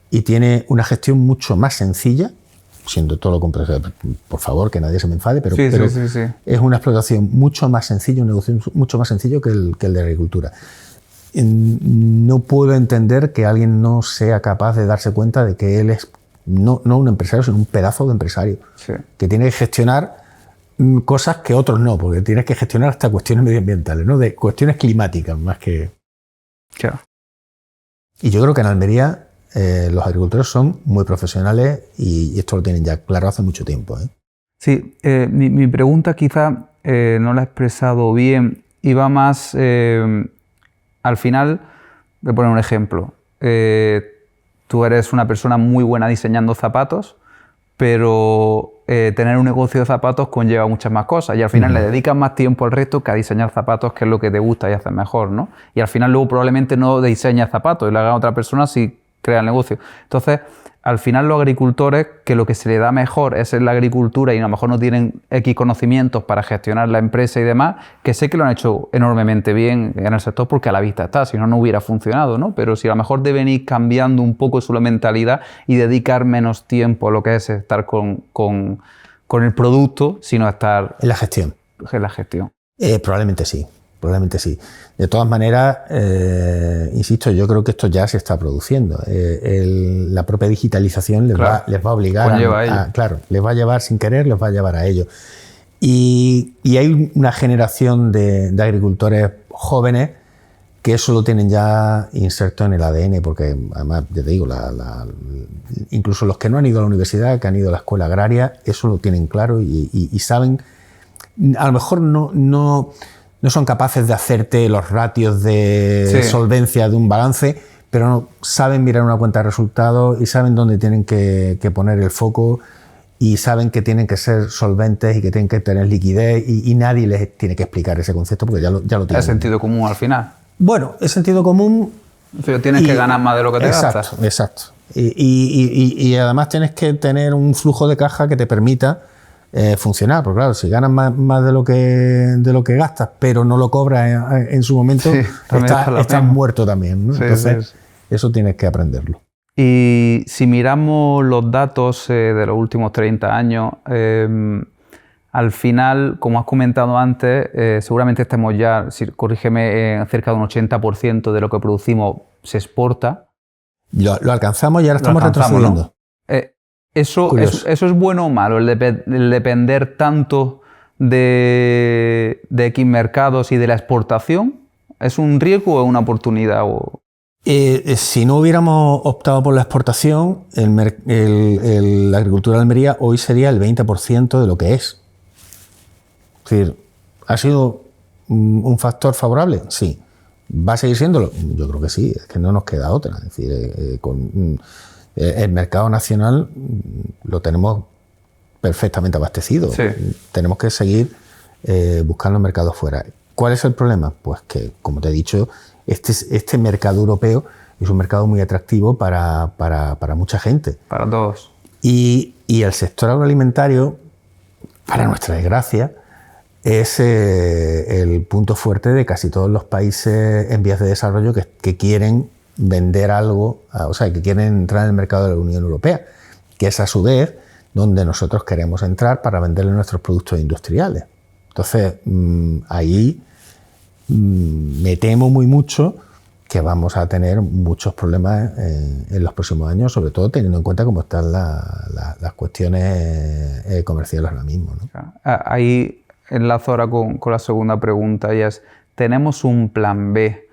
y tiene una gestión mucho más sencilla, siendo todo lo complejo. Por favor, que nadie se me enfade, pero, Sí. es una explotación mucho más sencilla, un negocio mucho más sencillo que el de agricultura. No puedo entender que alguien no sea capaz de darse cuenta de que él es no un empresario, sino un pedazo de empresario, Sí. que tiene que gestionar cosas que otros no, porque tienes que gestionar hasta cuestiones medioambientales, ¿no? De cuestiones climáticas más que... Claro. Y yo creo que en Almería los agricultores son muy profesionales y esto lo tienen ya claro hace mucho tiempo, ¿eh? Sí, mi pregunta quizá no la he expresado bien, iba más, al final, voy a poner un ejemplo. Tú eres una persona muy buena diseñando zapatos, pero tener un negocio de zapatos conlleva muchas más cosas, y al final le dedicas más tiempo al resto que a diseñar zapatos, que es lo que te gusta y haces mejor, ¿no? Y al final luego probablemente no diseñas zapatos y lo haga otra persona si crea el negocio. Entonces, al final los agricultores, que lo que se les da mejor es en la agricultura y a lo mejor no tienen X conocimientos para gestionar la empresa y demás, que sé que lo han hecho enormemente bien en el sector porque a la vista está, si no, no hubiera funcionado, ¿no? Pero si a lo mejor deben ir cambiando un poco su mentalidad y dedicar menos tiempo a lo que es estar con el producto, sino estar En la gestión. en la gestión. Probablemente sí. De todas maneras, insisto, yo creo que esto ya se está produciendo. La propia digitalización les va a obligar claro, les va a llevar sin querer, les va a llevar a ello. Y hay una generación de agricultores jóvenes que eso lo tienen ya inserto en el ADN, porque además, ya te digo, incluso los que no han ido a la universidad, que han ido a la escuela agraria, eso lo tienen claro y saben, a lo mejor no son capaces de hacerte los ratios de solvencia de un balance, pero saben mirar una cuenta de resultados y saben dónde tienen que poner el foco, y saben que tienen que ser solventes y que tienen que tener liquidez, y nadie les tiene que explicar ese concepto porque ya lo tienen. Es sentido común al final. Bueno, es sentido común. Pero tienes que ganar más de lo que te gastas. Exacto. Y además tienes que tener un flujo de caja que te permita funcionar, porque claro, si ganas más de lo que gastas, pero no lo cobras en su momento, estás muerto también, ¿no? Entonces, eso tienes que aprenderlo. Y si miramos los datos de los últimos 30 años, al final, como has comentado antes, seguramente estemos ya, corrígeme, cerca de un 80% de lo que producimos se exporta. Lo alcanzamos y ahora estamos retrocediendo. ¿No? ¿Eso es bueno o malo, el depender tanto de X mercados y de la exportación? ¿Es un riesgo o una oportunidad? Si no hubiéramos optado por la exportación, la agricultura de Almería hoy sería el 20% de lo que es. Es decir, ¿ha sido un factor favorable? Sí. ¿Va a seguir siéndolo? Yo creo que sí, es que no nos queda otra. Es decir, el mercado nacional lo tenemos perfectamente abastecido. Sí. Tenemos que seguir buscando mercados fuera. ¿Cuál es el problema? Pues que, como te he dicho, este mercado europeo es un mercado muy atractivo para mucha gente. Para todos. Y el sector agroalimentario, para nuestra desgracia, es el punto fuerte de casi todos los países en vías de desarrollo que quieren vender algo, o sea, que quieren entrar en el mercado de la Unión Europea, que es a su vez donde nosotros queremos entrar para venderle nuestros productos industriales. Entonces, ahí me temo muy mucho que vamos a tener muchos problemas en los próximos años, sobre todo teniendo en cuenta cómo están las cuestiones comerciales ahora mismo, ¿no? Ahí enlazo ahora con la segunda pregunta, y es, ¿tenemos un plan B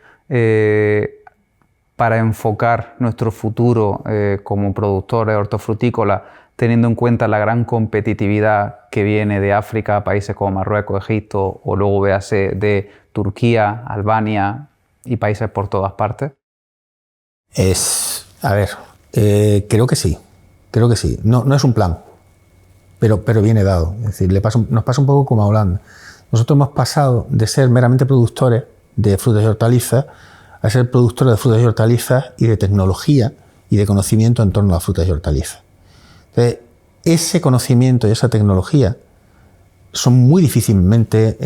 para enfocar nuestro futuro como productores hortofrutícolas, teniendo en cuenta la gran competitividad que viene de África, países como Marruecos, Egipto, o luego véase de Turquía, Albania y países por todas partes? Creo que sí. No es un plan, pero viene dado. Es decir, nos pasa un poco como a Holanda. Nosotros hemos pasado de ser meramente productores de frutas y hortalizas a ser productores de frutas y hortalizas y de tecnología y de conocimiento en torno a las frutas y hortalizas. Entonces, ese conocimiento y esa tecnología son muy difícilmente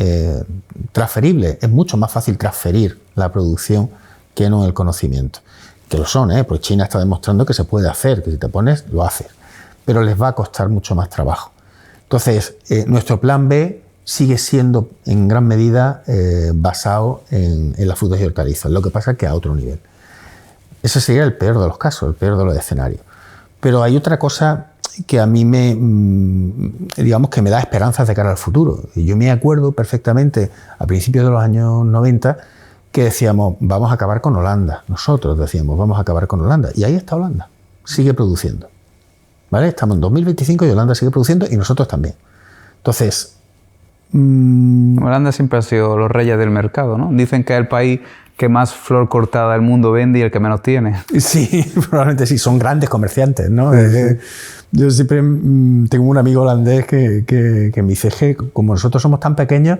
transferibles. Es mucho más fácil transferir la producción que no el conocimiento. Que lo son, porque China está demostrando que se puede hacer, que si te pones, lo haces. Pero les va a costar mucho más trabajo. Entonces, nuestro plan B sigue siendo en gran medida basado en las frutas y hortalizas. Lo que pasa es que a otro nivel. Ese sería el peor de los casos, el peor de los escenarios. Pero hay otra cosa que a mí digamos que me da esperanzas de cara al futuro. Y yo me acuerdo perfectamente a principios de los años 90 que decíamos, vamos a acabar con Holanda. Nosotros decíamos, vamos a acabar con Holanda. Y ahí está Holanda, sigue produciendo. ¿Vale? Estamos en 2025 y Holanda sigue produciendo y nosotros también. Entonces... Holanda siempre ha sido los reyes del mercado, ¿no? Dicen que es el país que más flor cortada del mundo vende y el que menos tiene. Sí, probablemente sí, son grandes comerciantes, ¿no? Yo siempre tengo un amigo holandés que me dice que como nosotros somos tan pequeños,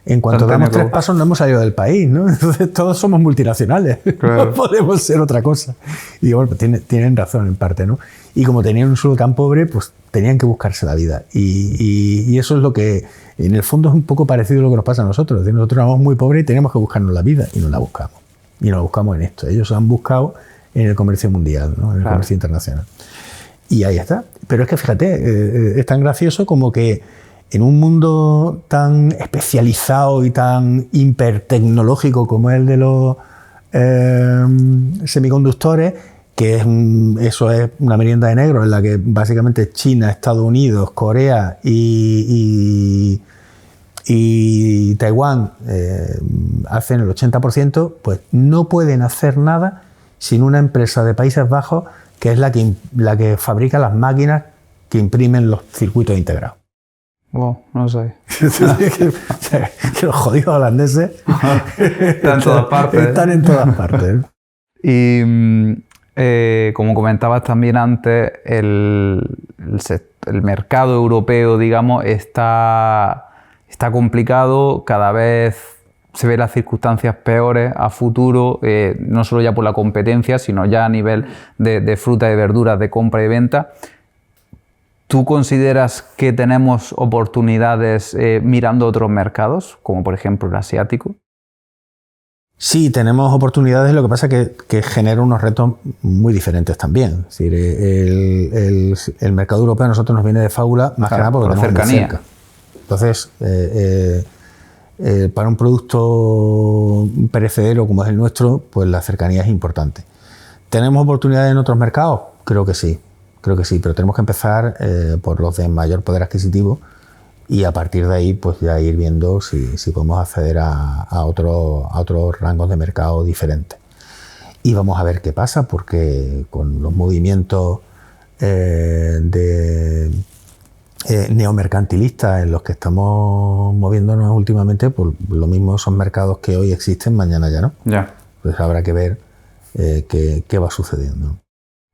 en cuanto damos 3 pasos no hemos salido del país, ¿no? Entonces todos somos multinacionales, claro. No podemos ser otra cosa. Y digo, bueno, pues tienen razón en parte, ¿no? Y como tenían un suelo tan pobre, pues tenían que buscarse la vida. Y eso es lo que, en el fondo, es un poco parecido a lo que nos pasa a nosotros. Es decir, nosotros éramos muy pobres y teníamos que buscarnos la vida y nos la buscamos. Y nos la buscamos en esto. Ellos se han buscado en el comercio mundial, ¿no? En el comercio internacional. Y ahí está. Pero es que fíjate, es tan gracioso como que en un mundo tan especializado y tan hipertecnológico como el de los semiconductores, que eso es una merienda de negro en la que básicamente China, Estados Unidos, Corea y Taiwán hacen el 80%, pues no pueden hacer nada sin una empresa de Países Bajos que es la que fabrica las máquinas que imprimen los circuitos integrados. Wow, no sé. Que los jodidos holandeses están en todas partes. Están en todas partes. Y como comentabas también antes, el mercado europeo, digamos, está complicado, cada vez se ven las circunstancias peores a futuro, no solo ya por la competencia, sino ya a nivel de frutas y verduras, de compra y venta. ¿Tú consideras que tenemos oportunidades mirando otros mercados, como por ejemplo el asiático? Sí, tenemos oportunidades, lo que pasa es que genera unos retos muy diferentes también. Es decir, el mercado europeo a nosotros nos viene de fábula, más que nada porque por tenemos muy cerca. Entonces, para un producto perecedero como es el nuestro, pues la cercanía es importante. ¿Tenemos oportunidades en otros mercados? Creo que sí, pero tenemos que empezar por los de mayor poder adquisitivo y a partir de ahí pues ya ir viendo si podemos acceder a otros rangos de mercado diferentes. Y vamos a ver qué pasa, porque con los movimientos neomercantilistas en los que estamos moviéndonos últimamente, pues lo mismo son mercados que hoy existen, mañana ya no. Ya. Pues habrá que ver qué va sucediendo.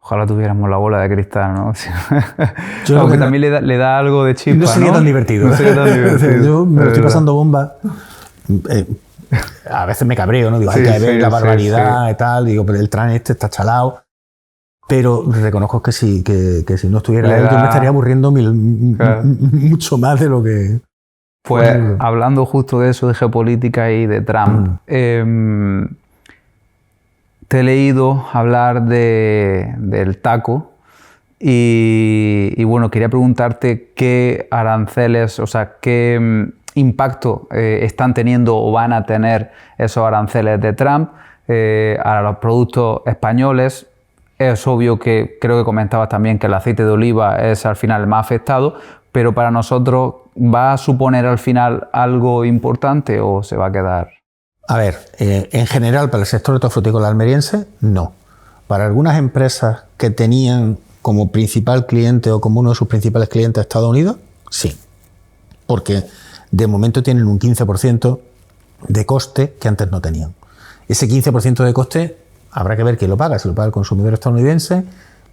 Ojalá tuviéramos la bola de cristal, ¿no? Yo aunque también le da algo de chispa, no sería tan divertido. No sería tan divertido. Yo me lo estoy pasando bomba. A veces me cabreo, ¿no? Digo, hay que ver la barbaridad y tal. Digo, pero el tren está chalado. Pero reconozco que si no estuviera él, yo me estaría aburriendo mucho más de lo que... Pues hablando justo de eso, de geopolítica y de Trump, te he leído hablar del taco y bueno, quería preguntarte qué aranceles, o sea, qué impacto están teniendo o van a tener esos aranceles de Trump a los productos españoles. Es obvio que, creo que comentabas también, que el aceite de oliva es al final el más afectado, pero para nosotros, ¿va a suponer al final algo importante o se va a quedar? A ver, en general para el sector hortofrutícola almeriense, no. Para algunas empresas que tenían como principal cliente o como uno de sus principales clientes Estados Unidos, sí. Porque de momento tienen un 15% de coste que antes no tenían. Ese 15% de coste habrá que ver quién lo paga, si lo paga el consumidor estadounidense,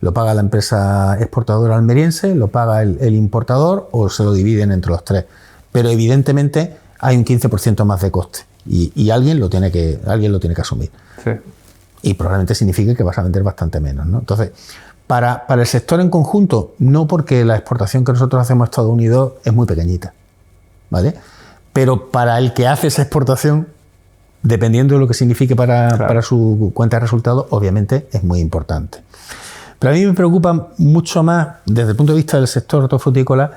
lo paga la empresa exportadora almeriense, lo paga el importador o se lo dividen entre los tres. Pero evidentemente hay un 15% más de coste y alguien lo tiene que asumir. Sí. Y probablemente signifique que vas a vender bastante menos, ¿no? Entonces, para el sector en conjunto, no, porque la exportación que nosotros hacemos a Estados Unidos es muy pequeñita, ¿vale? Pero para el que hace esa exportación, dependiendo de lo que signifique para su cuenta de resultados, obviamente es muy importante. Pero a mí me preocupa mucho más, desde el punto de vista del sector hortofrutícola,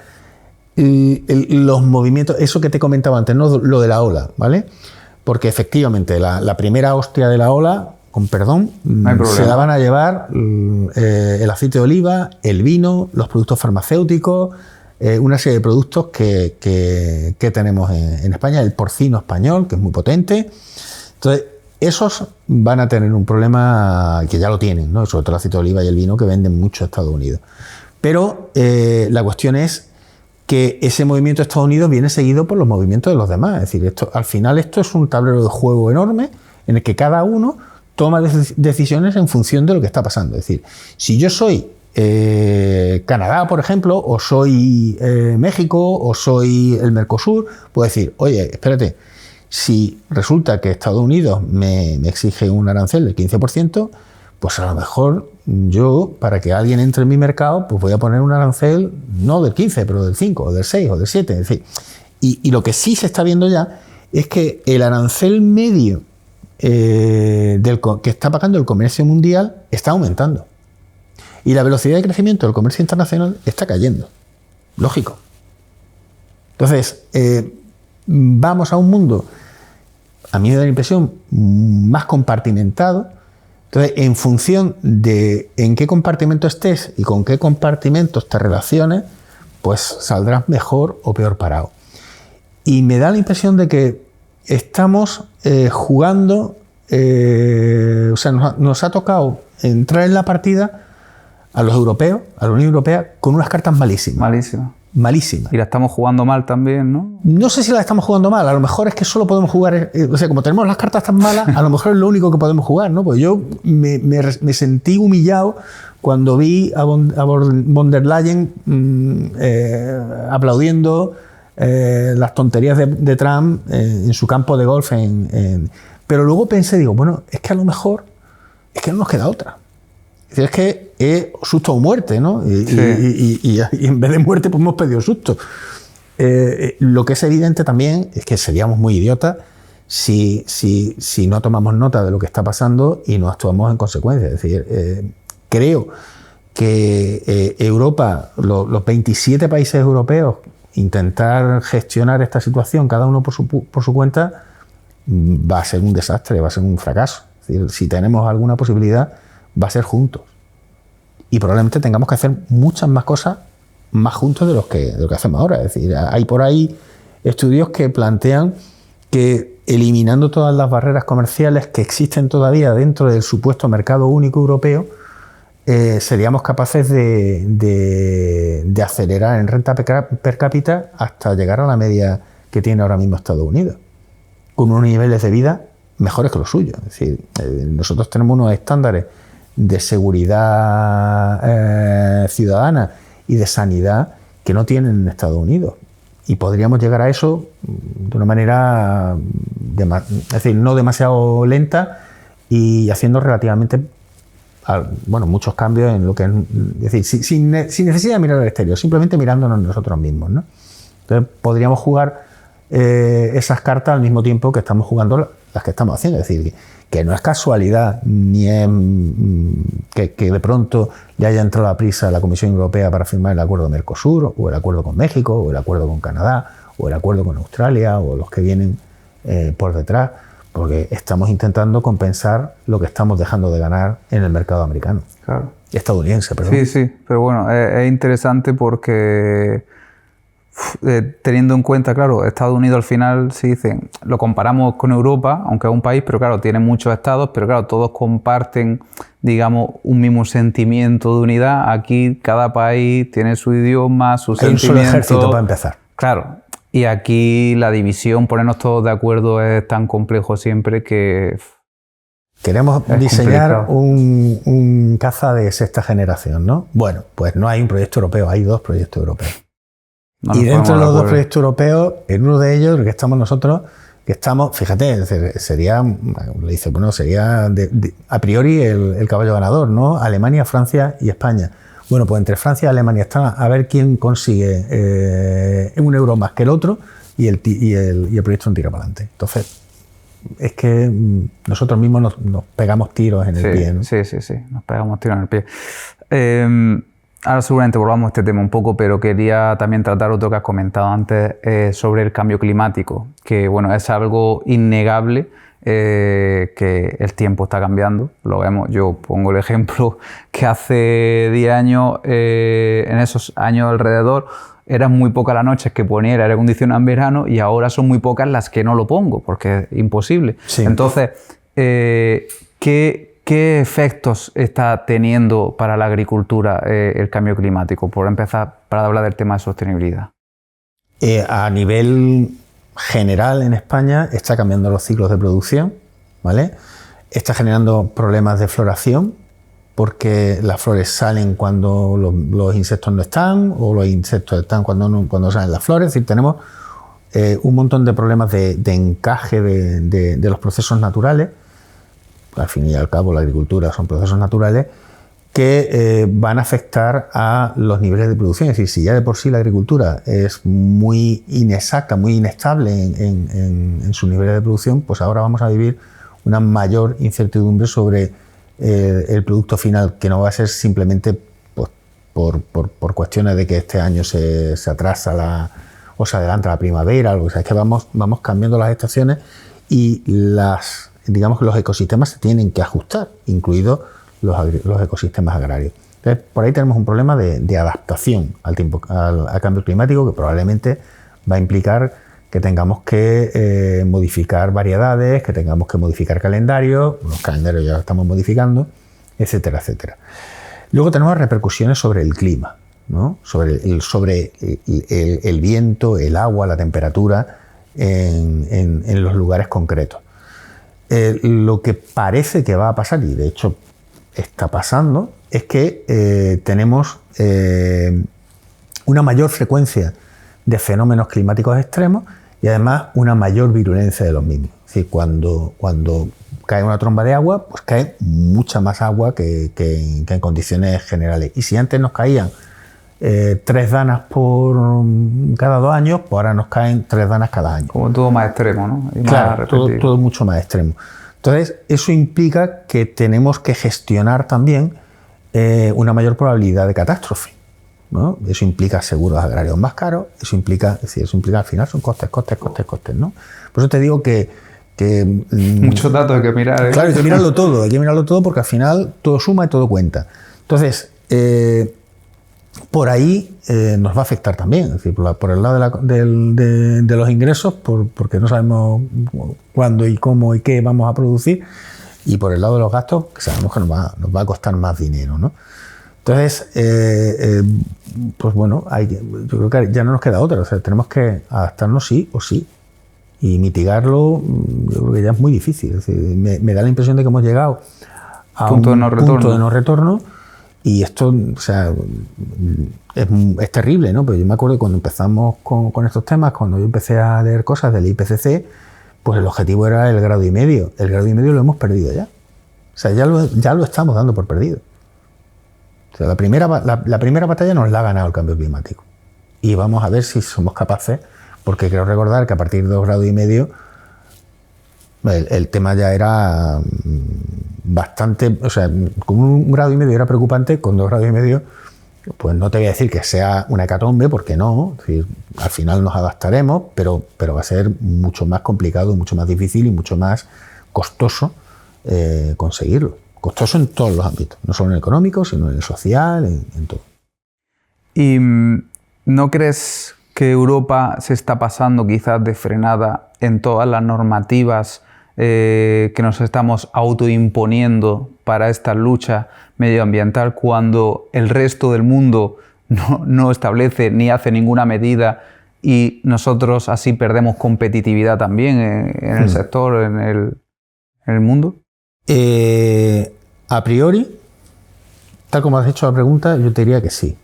los movimientos, eso que te comentaba antes, ¿no? Lo de la ola, ¿vale? Porque efectivamente la primera hostia de la ola, con perdón, se la van a llevar el aceite de oliva, el vino, los productos farmacéuticos, una serie de productos que tenemos en España, el porcino español, que es muy potente. Entonces, esos van a tener un problema que ya lo tienen, ¿no? Sobre todo el aceite de oliva y el vino, que venden mucho a Estados Unidos. Pero la cuestión es que ese movimiento de Estados Unidos viene seguido por los movimientos de los demás. Es decir, al final esto es un tablero de juego enorme en el que cada uno toma decisiones en función de lo que está pasando. Es decir, si yo soy Canadá, por ejemplo, o soy México, o soy el Mercosur, puedo decir, oye, espérate, si resulta que Estados Unidos me exige un arancel del 15%, pues a lo mejor yo, para que alguien entre en mi mercado, pues voy a poner un arancel no del 15, pero del 5, o del 6, o del 7, es decir. Y lo que sí se está viendo ya es que el arancel medio que está pagando el comercio mundial está aumentando. Y la velocidad de crecimiento del comercio internacional está cayendo. Lógico. Entonces, vamos a un mundo, a mí me da la impresión, más compartimentado. Entonces, en función de en qué compartimento estés y con qué compartimentos te relaciones, pues saldrás mejor o peor parado. Y me da la impresión de que estamos jugando, o sea, nos ha tocado entrar en la partida a los europeos, a la Unión Europea, con unas cartas malísimas. Malísimas. Y la estamos jugando mal también, ¿no? No sé si la estamos jugando mal, a lo mejor es que solo podemos jugar, o sea, como tenemos las cartas tan malas, a lo mejor es lo único que podemos jugar, ¿no? Pues yo me sentí humillado cuando vi a von der Leyen aplaudiendo las tonterías de Trump en su campo de golf. Pero luego pensé, digo, bueno, es que a lo mejor es que no nos queda otra. Es que es susto o muerte, ¿no? Y en vez de muerte, pues hemos pedido susto. Lo que es evidente también es que seríamos muy idiotas si no tomamos nota de lo que está pasando y no actuamos en consecuencia. Es decir, creo que Europa, los 27 países europeos, intentar gestionar esta situación, cada uno por su cuenta, va a ser un desastre, va a ser un fracaso. Es decir, si tenemos alguna posibilidad, va a ser juntos. Y probablemente tengamos que hacer muchas más cosas más juntos de lo que hacemos ahora. Es decir, hay por ahí estudios que plantean que eliminando todas las barreras comerciales que existen todavía dentro del supuesto mercado único europeo, seríamos capaces de acelerar en renta per cápita hasta llegar a la media que tiene ahora mismo Estados Unidos, con unos niveles de vida mejores que los suyos. Es decir, nosotros tenemos unos estándares de seguridad ciudadana y de sanidad que no tienen en Estados Unidos. Y podríamos llegar a eso de una manera, es decir, no demasiado lenta y haciendo relativamente, muchos cambios en lo que es decir, sin necesidad de mirar al exterior, simplemente mirándonos nosotros mismos, ¿no? Entonces podríamos jugar esas cartas al mismo tiempo que estamos jugando las que estamos haciendo. Es decir, que no es casualidad ni es que de pronto le haya entrado a prisa la Comisión Europea para firmar el acuerdo de Mercosur, o el acuerdo con México, o el acuerdo con Canadá, o el acuerdo con Australia, o los que vienen por detrás, porque estamos intentando compensar lo que estamos dejando de ganar en el mercado americano. Claro. Estadounidense, perdón. Sí, sí, pero bueno, es interesante porque teniendo en cuenta, claro, Estados Unidos al final, si dicen, lo comparamos con Europa, aunque es un país, pero claro, tiene muchos estados, pero claro, todos comparten, digamos, un mismo sentimiento de unidad. Aquí cada país tiene su idioma, su sentimiento. Hay un solo ejército para empezar. Claro, y aquí la división, ponernos todos de acuerdo es tan complejo siempre que... Queremos diseñar un caza de sexta generación, ¿no? Bueno, pues no hay un proyecto europeo, hay 2 proyectos europeos. Y dentro de los 2 proyectos europeos, en uno de ellos, el que estamos nosotros, que estamos, fíjate, sería, le dice, bueno, sería a priori el caballo ganador, ¿no? Alemania, Francia y España. Bueno, pues entre Francia y Alemania están a ver quién consigue 1 euro más que el otro y el proyecto no tira para adelante. Entonces, es que nosotros mismos nos pegamos tiros en el pie, ¿no? Sí, nos pegamos tiros en el pie. Ahora seguramente volvamos a este tema un poco, pero quería también tratar otro que has comentado antes sobre el cambio climático, que bueno, es algo innegable, que el tiempo está cambiando, lo vemos. Yo pongo el ejemplo que hace 10 años, en esos años alrededor, eran muy pocas las noches que ponía el aire acondicionado en verano y ahora son muy pocas las que no lo pongo, porque es imposible. Sí. Entonces, ¿qué efectos está teniendo para la agricultura el cambio climático? Por empezar, para hablar del tema de sostenibilidad. A nivel general en España está cambiando los ciclos de producción, ¿vale? Está generando problemas de floración, porque las flores salen cuando los insectos no están, o los insectos están cuando salen las flores. Es decir, tenemos un montón de problemas de encaje de los procesos naturales. Al fin y al cabo, la agricultura son procesos naturales que van a afectar a los niveles de producción. Es decir, si ya de por sí la agricultura es muy inexacta, muy inestable en sus niveles de producción, pues ahora vamos a vivir una mayor incertidumbre sobre el producto final, que no va a ser simplemente pues, por cuestiones de que este año se atrasa o se adelanta la primavera. O sea, es que vamos cambiando las estaciones y digamos que los ecosistemas se tienen que ajustar, incluidos los ecosistemas agrarios. Entonces, por ahí tenemos un problema de adaptación al cambio climático, que probablemente va a implicar que tengamos que modificar variedades, que tengamos que modificar calendarios, los calendarios ya los estamos modificando, etcétera, etcétera. Luego tenemos repercusiones sobre el clima, ¿no? sobre el viento, el agua, la temperatura en los lugares concretos. Lo que parece que va a pasar, y de hecho está pasando, es que tenemos una mayor frecuencia de fenómenos climáticos extremos y además una mayor virulencia de los mismos. Es decir, cuando cae una tromba de agua, pues cae mucha más agua que en condiciones generales. Y si antes nos caían 3 danas por cada 2 años, pues ahora nos caen 3 danas cada año. Como todo más extremo, ¿no? Y claro, más todo mucho más extremo. Entonces, eso implica que tenemos que gestionar también una mayor probabilidad de catástrofe, ¿no? Eso implica seguros agrarios más caros, eso implica al final son costes, ¿no? Por eso te digo que muchos datos hay que mirar, ¿eh? Claro, hay que mirarlo todo porque al final todo suma y todo cuenta. Entonces, por ahí nos va a afectar también, es decir, por el lado de los ingresos, porque no sabemos cuándo y cómo y qué vamos a producir, y por el lado de los gastos, que sabemos que nos va a costar más dinero, ¿no? Entonces, pues bueno, yo creo que ya no nos queda otra, o sea, tenemos que adaptarnos sí o sí, y mitigarlo, yo creo que ya es muy difícil. Es decir, me da la impresión de que hemos llegado a un punto de no retorno. Y esto, o sea, es terrible, ¿no? Pero yo me acuerdo cuando empezamos con estos temas, cuando yo empecé a leer cosas del IPCC, pues el objetivo era el 1,5 grados. El 1,5 grados lo hemos perdido ya. O sea, ya lo estamos dando por perdido. O sea, la primera batalla nos la ha ganado el cambio climático. Y vamos a ver si somos capaces, porque creo recordar que a partir de 2,5 grados el tema ya era bastante, o sea, con 1,5 grados era preocupante, con 2,5 grados pues no te voy a decir que sea una hecatombe, porque no, es decir, al final nos adaptaremos, pero va a ser mucho más complicado, mucho más difícil y mucho más costoso conseguirlo. Costoso en todos los ámbitos, no solo en el económico, sino en el social, en todo. ¿Y no crees que Europa se está pasando quizás de frenada en todas las normativas que nos estamos autoimponiendo para esta lucha medioambiental cuando el resto del mundo no establece ni hace ninguna medida y nosotros así perdemos competitividad también en el sector, en el mundo? A priori, tal como has hecho la pregunta, yo te diría que sí.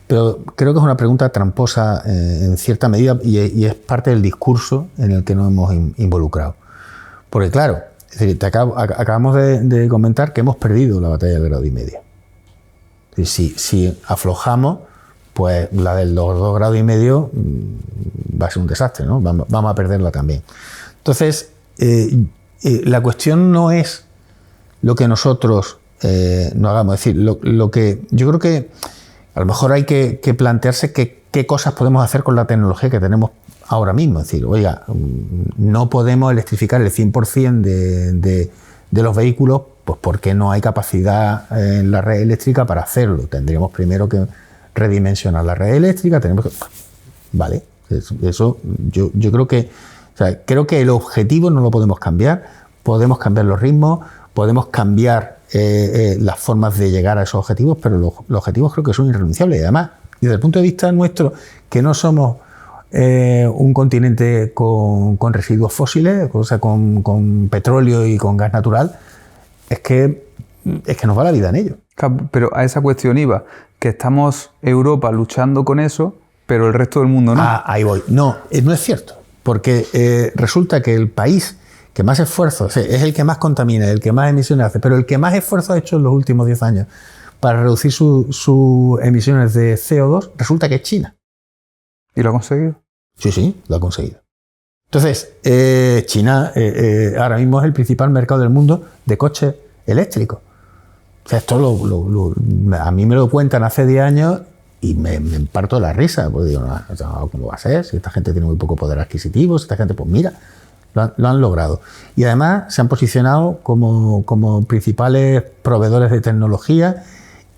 Pero creo que es una pregunta tramposa en cierta medida y es parte del discurso en el que nos hemos involucrado. Porque claro, es decir, acabamos de comentar que hemos perdido la batalla del 1,5 grados. Es decir, si aflojamos, pues la del 2,5 grados va a ser un desastre, ¿no? Vamos a perderla también. Entonces, la cuestión no es lo que nosotros no hagamos. Es decir, lo que yo creo que a lo mejor hay que plantearse qué cosas podemos hacer con la tecnología que tenemos ahora mismo. Es decir, oiga, no podemos electrificar el 100% de los vehículos, pues porque no hay capacidad en la red eléctrica para hacerlo. Tendríamos primero que redimensionar la red eléctrica, Vale, eso yo creo que... O sea, creo que el objetivo no lo podemos cambiar los ritmos, podemos cambiar las formas de llegar a esos objetivos, pero los objetivos creo que son irrenunciables. Y además, desde el punto de vista nuestro, que no somos un continente con residuos fósiles, o sea, con petróleo y con gas natural, es que nos va la vida en ello. Pero a esa cuestión iba, que estamos Europa luchando con eso, pero el resto del mundo no. Ahí voy. No es cierto, porque resulta que el país que más esfuerzos, es el que más contamina, el que más emisiones hace, pero el que más esfuerzos ha hecho en los últimos 10 años para reducir sus emisiones de CO2, resulta que es China. ¿Y lo ha conseguido? Sí, lo ha conseguido. Entonces, China ahora mismo es el principal mercado del mundo de coches eléctricos. O sea, esto a mí me lo cuentan hace 10 años y me parto de la risa. Pues digo, no, ¿cómo va a ser? Si esta gente tiene muy poco poder adquisitivo, si esta gente, pues mira, lo han logrado. Y además se han posicionado como principales proveedores de tecnología,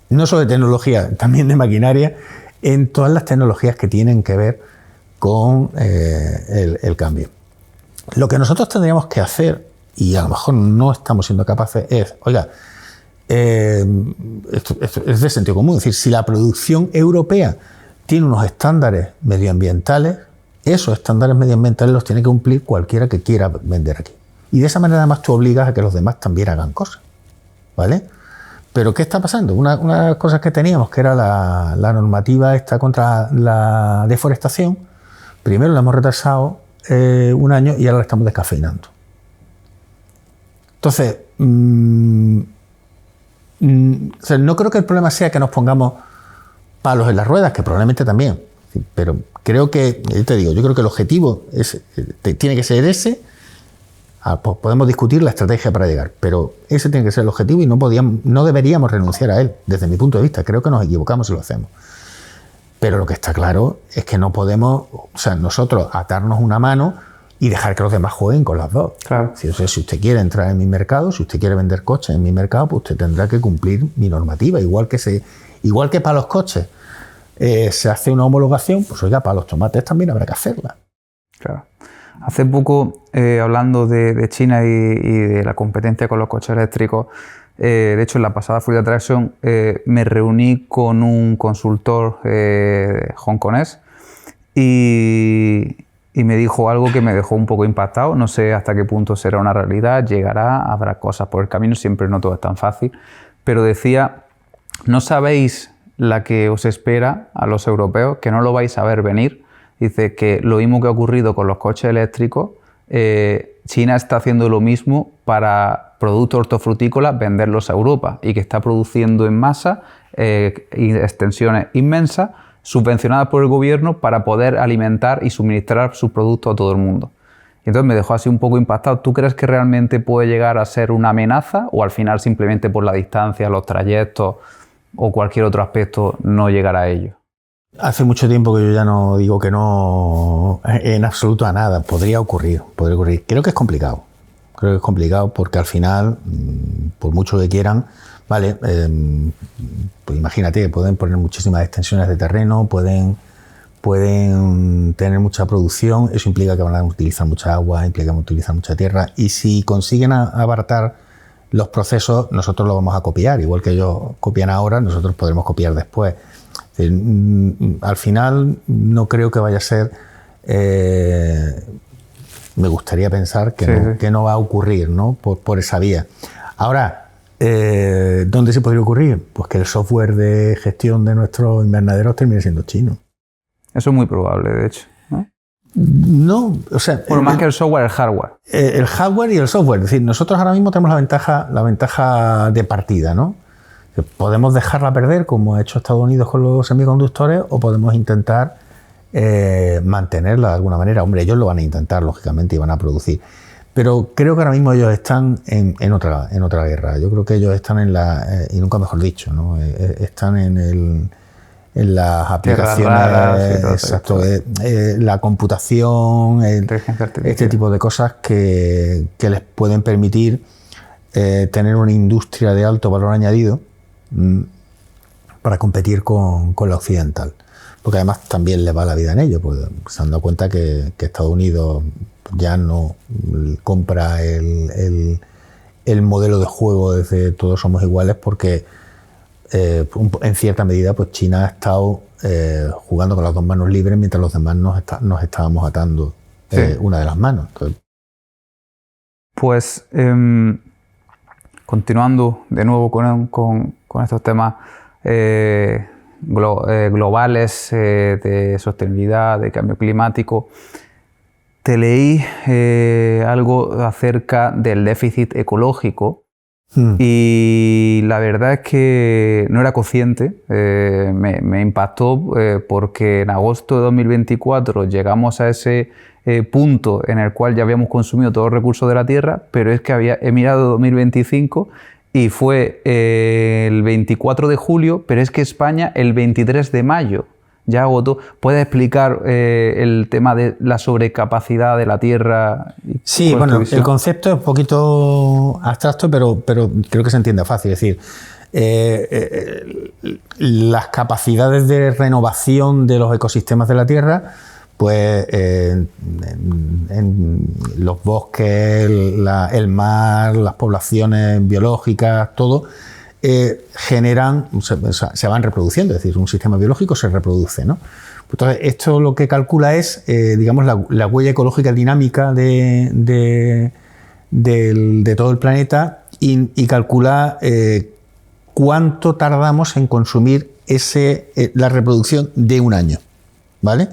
no solo de tecnología, también de maquinaria, en todas las tecnologías que tienen que ver con el cambio. Lo que nosotros tendríamos que hacer, y a lo mejor no estamos siendo capaces, es, oiga, esto es de sentido común, es decir, si la producción europea tiene unos estándares medioambientales, esos estándares medioambientales los tiene que cumplir cualquiera que quiera vender aquí. Y de esa manera además tú obligas a que los demás también hagan cosas, ¿vale? Pero ¿qué está pasando? Una de las cosas que teníamos, que era la normativa esta contra la deforestación, primero la hemos retrasado un año y ahora la estamos descafeinando. Entonces, o sea, no creo que el problema sea que nos pongamos palos en las ruedas, que probablemente también, pero creo que, yo te digo, yo creo que el objetivo tiene que ser ese. Pues podemos discutir la estrategia para llegar, pero ese tiene que ser el objetivo y no deberíamos renunciar a él, desde mi punto de vista. Creo que nos equivocamos si lo hacemos. Pero lo que está claro es que no podemos, o sea, nosotros atarnos una mano y dejar que los demás jueguen con las dos. Claro. Si usted quiere entrar en mi mercado, si usted quiere vender coches en mi mercado, pues usted tendrá que cumplir mi normativa. Igual que para los coches se hace una homologación, pues oiga, para los tomates también habrá que hacerla. Claro. Hace poco, hablando de China y de la competencia con los coches eléctricos, de hecho en la pasada Fruit Attraction me reuní con un consultor hongkonés y me dijo algo que me dejó un poco impactado. No sé hasta qué punto será una realidad, llegará, habrá cosas por el camino, siempre no todo es tan fácil, pero decía, no sabéis la que os espera a los europeos, que no lo vais a ver venir. Dice que lo mismo que ha ocurrido con los coches eléctricos, China está haciendo lo mismo para productos hortofrutícolas, venderlos a Europa, y que está produciendo en masa extensiones inmensas subvencionadas por el gobierno para poder alimentar y suministrar sus productos a todo el mundo. Y entonces me dejó así un poco impactado. ¿Tú crees que realmente puede llegar a ser una amenaza o al final simplemente por la distancia, los trayectos, o cualquier otro aspecto no llegará a ello? Hace mucho tiempo que yo ya no digo que no en absoluto a nada. Podría ocurrir. Creo que es complicado. Creo que es complicado porque al final, por mucho que quieran, vale, pues imagínate, pueden poner muchísimas extensiones de terreno, pueden tener mucha producción, eso implica que van a utilizar mucha agua, implica que van a utilizar mucha tierra, y si consiguen abaratar los procesos, nosotros los vamos a copiar, igual que ellos copian ahora, nosotros podremos copiar después. Al final no creo que vaya a ser, me gustaría pensar que no va a ocurrir, ¿no? por esa vía. Ahora, ¿dónde se podría ocurrir? Pues que el software de gestión de nuestros invernaderos termine siendo chino. Eso es muy probable, de hecho, ¿no? No, o sea... Bueno, más que el software, el hardware. El hardware y el software. Es decir, nosotros ahora mismo tenemos la ventaja de partida, ¿no? Podemos dejarla perder, como ha hecho Estados Unidos con los semiconductores, o podemos intentar mantenerla de alguna manera. Hombre, ellos lo van a intentar, lógicamente, y van a producir. Pero creo que ahora mismo ellos están en otra guerra. Yo creo que ellos están y nunca mejor dicho, ¿no? Están en las aplicaciones, exacto, la computación, este tipo de cosas que les pueden permitir tener una industria de alto valor añadido para competir con la occidental. Porque además también les va la vida en ello, porque se han dado cuenta que Estados Unidos ya no compra el modelo de juego desde todos somos iguales, porque en cierta medida pues China ha estado jugando con las dos manos libres mientras los demás nos estábamos atando una de las manos. Entonces, pues continuando de nuevo con estos temas globales de sostenibilidad, de cambio climático, te leí algo acerca del déficit ecológico. Y la verdad es que no era consciente, me impactó porque en agosto de 2024 llegamos a ese punto en el cual ya habíamos consumido todos los recursos de la Tierra, pero es que he mirado 2025 y fue el 24 de julio, pero es que España el 23 de mayo ya agotó. ¿Puedes explicar el tema de la sobrecapacidad de la Tierra? Sí, bueno, el concepto es un poquito abstracto, pero creo que se entiende fácil. Es decir, las capacidades de renovación de los ecosistemas de la Tierra, pues en los bosques, el mar, las poblaciones biológicas, todo, se van reproduciendo, es decir, un sistema biológico se reproduce, ¿no? Entonces, esto lo que calcula es, digamos, la huella ecológica dinámica de todo el planeta y calcula cuánto tardamos en consumir la reproducción de un año, ¿vale?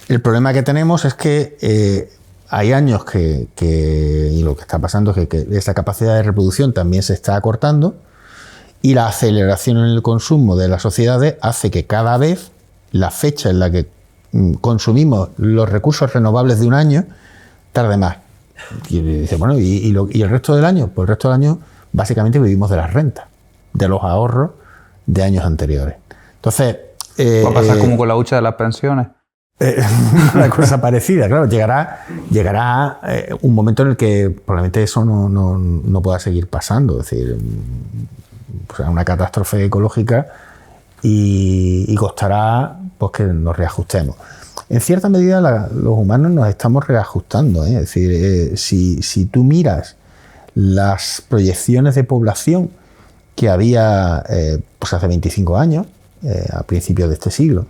El problema que tenemos es que hay años y lo que está pasando es que esa capacidad de reproducción también se está acortando, y la aceleración en el consumo de las sociedades hace que cada vez la fecha en la que consumimos los recursos renovables de un año tarde más. Y dice, bueno, ¿y el resto del año? Pues el resto del año básicamente vivimos de las rentas, de los ahorros de años anteriores. Entonces... ¿Va a pasar como con la hucha de las pensiones? Una cosa parecida, claro. Llegará un momento en el que probablemente eso no pueda seguir pasando. Es decir, una catástrofe ecológica y costará pues que nos reajustemos. En cierta medida los humanos nos estamos reajustando, ¿eh? Es decir, si tú miras las proyecciones de población que había pues hace 25 años, a principios de este siglo,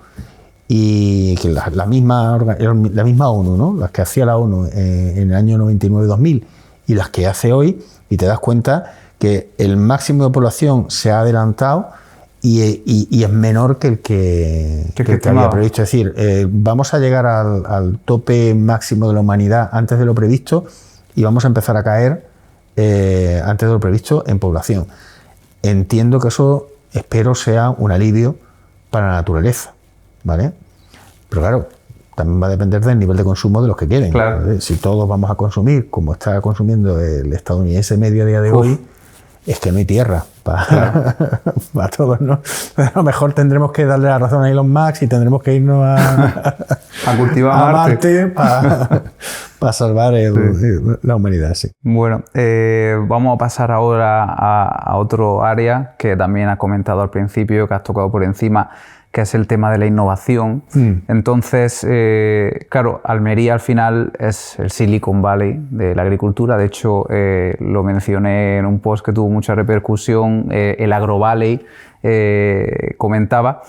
y que la misma ONU, ¿no? Las que hacía la ONU en el año 99-2000 y las que hace hoy, y te das cuenta que el máximo de población se ha adelantado y es menor que el que había previsto. Es decir, vamos a llegar al tope máximo de la humanidad antes de lo previsto y vamos a empezar a caer antes de lo previsto en población. Entiendo que eso, espero, sea un alivio para la naturaleza, ¿vale? Pero claro, también va a depender del nivel de consumo de los que queden. Claro. Si todos vamos a consumir como está consumiendo el estadounidense medio a día de hoy, es que no hay tierra. para todos, ¿no? A lo mejor tendremos que darle la razón a Elon Musk y tendremos que irnos a cultivar Marte para salvar la humanidad, sí. Bueno, vamos a pasar ahora a otro área que también has comentado al principio, que has tocado por encima, que es el tema de la innovación. Entonces, claro, Almería al final es el Silicon Valley de la agricultura. De hecho, lo mencioné en un post que tuvo mucha repercusión, el AgroValley comentaba.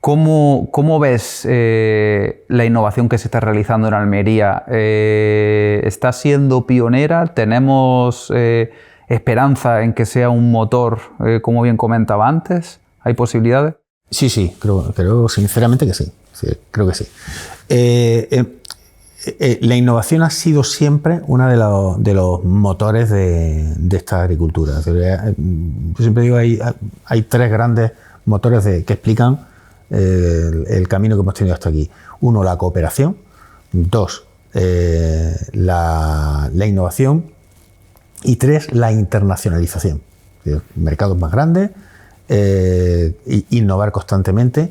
¿Cómo ves la innovación que se está realizando en Almería? ¿Está siendo pionera? ¿Tenemos esperanza en que sea un motor, como bien comentaba antes? ¿Hay posibilidades? Sí, creo sinceramente que sí. Sí, creo que sí. La innovación ha sido siempre uno de los motores de esta agricultura. Yo siempre digo hay tres grandes motores que explican el camino que hemos tenido hasta aquí. Uno, la cooperación. Dos, la innovación. Y tres, la internacionalización. Mercados más grandes, innovar constantemente